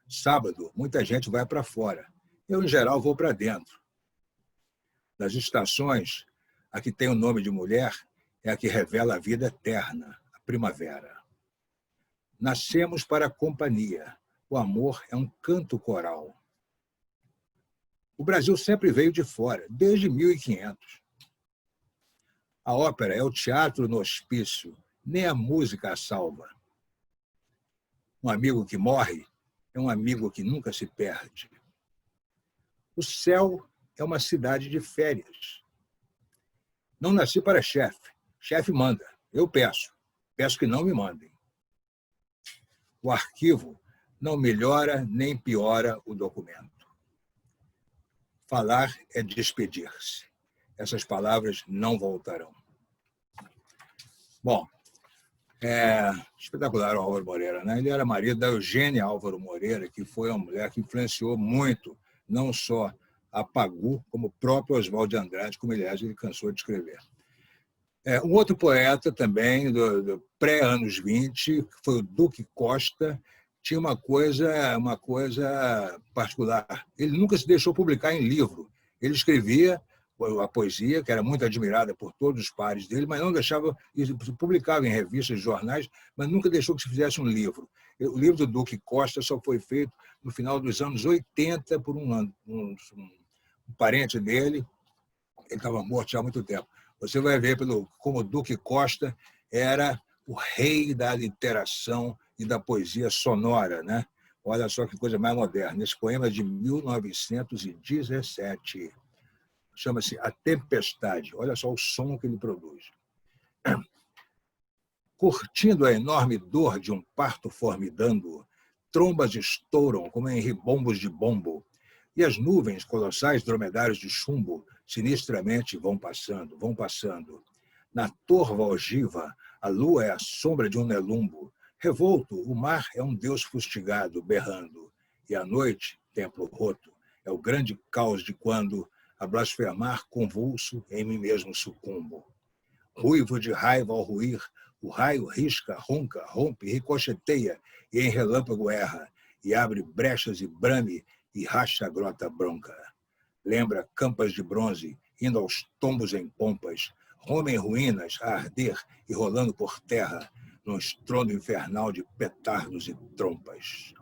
Sábado, muita gente vai para fora. Eu, em geral, vou para dentro. Das estações, a que tem o nome de mulher é a que revela a vida eterna, a primavera. Nascemos para a companhia. O amor é um canto coral. O Brasil sempre veio de fora, desde 1500. A ópera é o teatro no hospício, nem a música a salva. Um amigo que morre é um amigo que nunca se perde. O céu é uma cidade de férias. Não nasci para chefe. Chefe manda. Eu peço. Peço que não me mandem. O arquivo não melhora nem piora o documento. Falar é despedir-se. Essas palavras não voltarão. Bom, espetacular o Álvaro Moreira, né? Ele era marido da Eugênia Álvaro Moreira, que foi uma mulher que influenciou muito, não só a Pagu, como o próprio Oswald de Andrade, como, aliás, ele cansou de escrever. Um outro poeta também, do pré-anos 20, que foi o Duque Costa, tinha uma coisa particular. Ele nunca se deixou publicar em livro. Ele escrevia a poesia, que era muito admirada por todos os pares dele, mas não deixava, publicava em revistas, jornais, mas nunca deixou que se fizesse um livro. O livro do Duque Costa só foi feito no final dos anos 80 por um parente dele. Ele estava morto já há muito tempo. Você vai ver como o Duque Costa era o rei da literação e da poesia sonora, né? Olha só que coisa mais moderna. Esse poema é de 1917. Chama-se A Tempestade. Olha só o som que ele produz. Curtindo a enorme dor de um parto formidando, trombas estouram como em ribombos de bombo, e as nuvens, colossais dromedários de chumbo, sinistramente vão passando, vão passando. Na torva ogiva, a lua é a sombra de um nelumbo. Revolto, o mar é um deus fustigado, berrando. E a noite, templo roto, é o grande caos de quando, a blasfemar convulso, em mim mesmo sucumbo. Ruivo de raiva ao ruir, o raio risca, ronca, rompe, ricocheteia, e em relâmpago erra, e abre brechas e brame, e racha a grota bronca. Lembra campas de bronze, indo aos tombos em pompas, Roma em ruínas, a arder e rolando por terra, num estrondo infernal de petardos e trompas.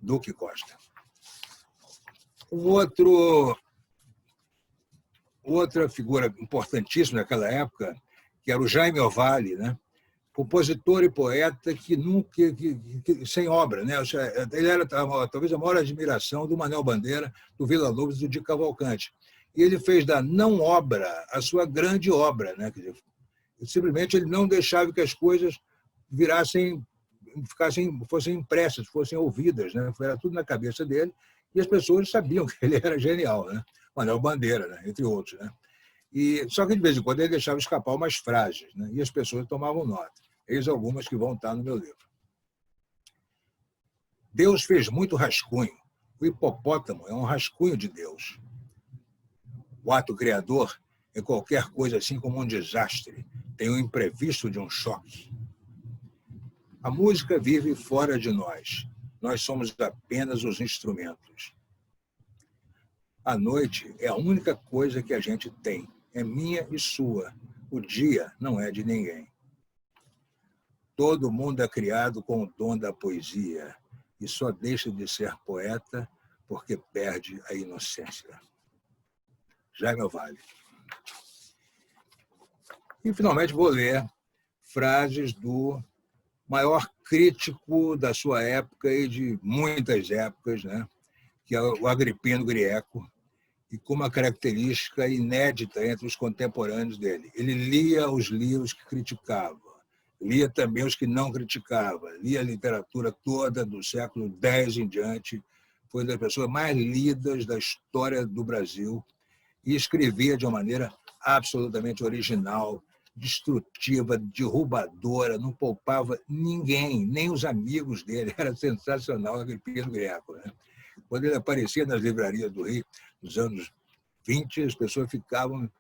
Duque Costa. Outra figura importantíssima naquela época, que era o Jaime Ovalle, né? Compositor e poeta que nunca sem obra, né? Ele era talvez a maior admiração do Manuel Bandeira, do Villa-Lobos e do Di Cavalcanti. E ele fez da não obra a sua grande obra, né? Quer dizer, simplesmente ele não deixava que as coisas fossem impressas, fossem ouvidas, né? Era tudo na cabeça dele e as pessoas sabiam que ele era genial, né? Manuel Bandeira, né? Entre outros, né? Só que de vez em quando ele deixava escapar umas frases, né? E as pessoas tomavam nota. Eis algumas que vão estar no meu livro. Deus fez muito rascunho. O hipopótamo é um rascunho de Deus. O ato criador é qualquer coisa assim como um desastre. Tem o imprevisto de um choque. A música vive fora de nós. Nós somos apenas os instrumentos. A noite é a única coisa que a gente tem. É minha e sua. O dia não é de ninguém. Todo mundo é criado com o dom da poesia e só deixa de ser poeta porque perde a inocência. Jaime Ovalle. E, finalmente, vou ler frases do maior crítico da sua época e de muitas épocas, né? Que é o Agripino Grieco, e com uma característica inédita entre os contemporâneos dele. Ele lia os livros que criticava, lia também os que não criticava, lia a literatura toda do século X em diante, foi uma das pessoas mais lidas da história do Brasil e escrevia de uma maneira absolutamente original, destrutiva, derrubadora, não poupava ninguém, nem os amigos dele. Era sensacional, Agripino Grieco, né? Quando ele aparecia nas livrarias do Rio, nos anos 20, as pessoas ficavam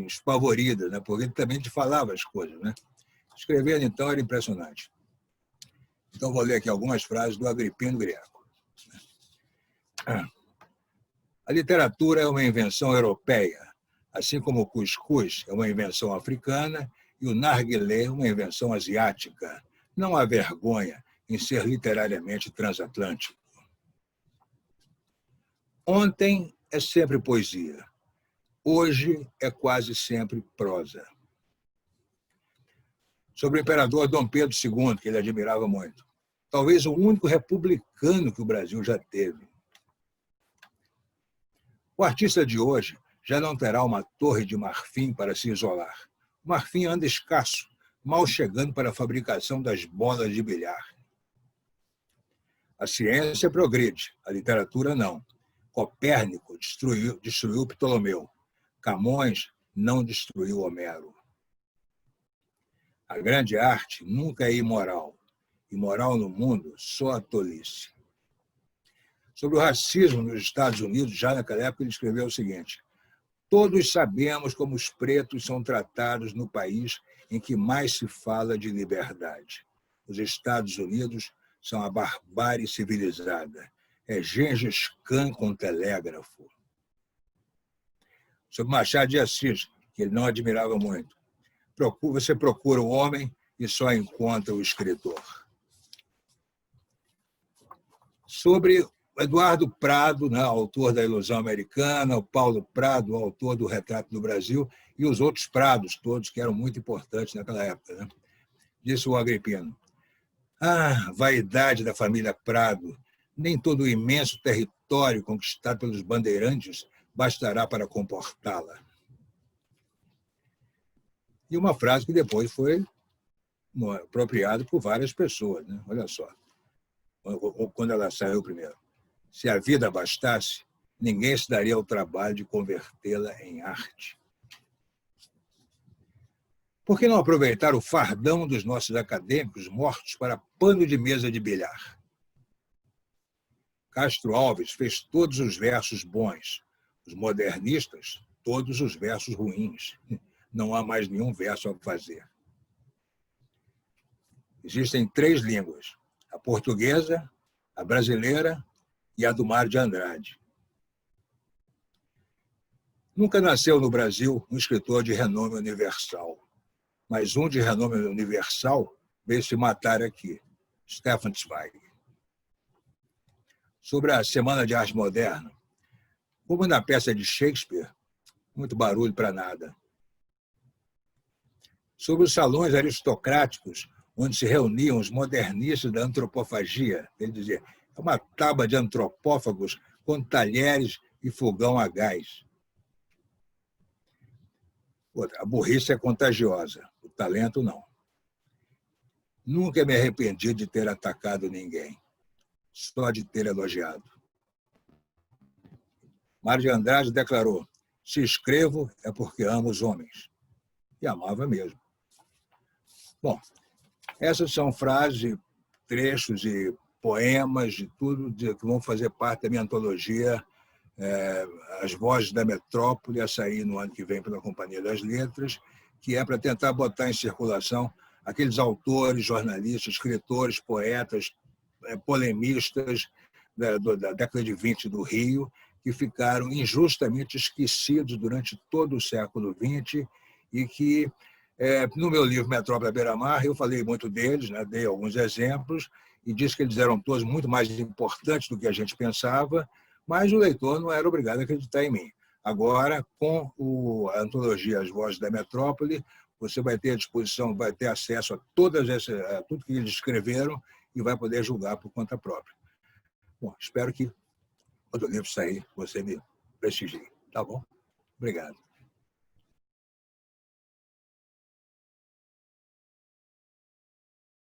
espavoridas, né? Porque ele também te falava as coisas, né? Escrevendo, então, era impressionante. Então, vou ler aqui algumas frases do Agripino Grieco. A literatura é uma invenção europeia, assim como o cuscuz é uma invenção africana e o narguilé uma invenção asiática. Não há vergonha em ser literariamente transatlântico. Ontem é sempre poesia. Hoje é quase sempre prosa. Sobre o imperador Dom Pedro II, que ele admirava muito. Talvez o único republicano que o Brasil já teve. O artista de hoje já não terá uma torre de marfim para se isolar. O marfim anda escasso, mal chegando para a fabricação das bolas de bilhar. A ciência progride, a literatura não. Copérnico destruiu Ptolomeu. Camões não destruiu Homero. A grande arte nunca é imoral. Imoral no mundo, só a tolice. Sobre o racismo nos Estados Unidos, já naquela época, ele escreveu o seguinte: todos sabemos como os pretos são tratados no país em que mais se fala de liberdade. Os Estados Unidos são a barbárie civilizada. É Gengis Khan com telégrafo. Sobre Machado de Assis, que ele não admirava muito. Você procura o homem e só encontra o escritor. Sobre Eduardo Prado, né, autor da Ilusão Americana, o Paulo Prado, autor do Retrato do Brasil, e os outros Prados todos, que eram muito importantes naquela época. Né? Disse o Agripino: ah, vaidade da família Prado, nem todo o imenso território conquistado pelos bandeirantes bastará para comportá-la. E uma frase que depois foi apropriada por várias pessoas. Né? Olha só, quando ela saiu primeiro. Se a vida bastasse, ninguém se daria ao trabalho de convertê-la em arte. Por que não aproveitar o fardão dos nossos acadêmicos mortos para pano de mesa de bilhar? Castro Alves fez todos os versos bons, os modernistas, todos os versos ruins. Não há mais nenhum verso a fazer. Existem 3 línguas: a portuguesa, a brasileira e a do Mário de Andrade. Nunca nasceu no Brasil um escritor de renome universal, mas um de renome universal veio se matar aqui, Stefan Zweig. Sobre a Semana de Arte Moderna, como na peça de Shakespeare, muito barulho para nada. Sobre os salões aristocráticos, onde se reuniam os modernistas da antropofagia, ele dizia, é uma tábua de antropófagos com talheres e fogão a gás. Outra, a burrice é contagiosa, o talento não. Nunca me arrependi de ter atacado ninguém, só de ter elogiado. Mário de Andrade declarou: se escrevo é porque amo os homens. E amava mesmo. Bom, essas são frases, trechos e poemas de tudo que vão fazer parte da minha antologia As Vozes da Metrópole, a sair no ano que vem pela Companhia das Letras, que é para tentar botar em circulação aqueles autores, jornalistas, escritores, poetas, polemistas da década de 20 do Rio, que ficaram injustamente esquecidos durante todo o século XX e que, no meu livro Metrópole à Beira-Mar, eu falei muito deles, né, dei alguns exemplos e disse que eles eram todos muito mais importantes do que a gente pensava, mas o leitor não era obrigado a acreditar em mim. Agora, com a antologia As Vozes da Metrópole, você vai ter à disposição, vai ter acesso a tudo que eles escreveram e vai poder julgar por conta própria. Bom, espero que, quando o livro sair, você me prestigie. Tá bom? Obrigado.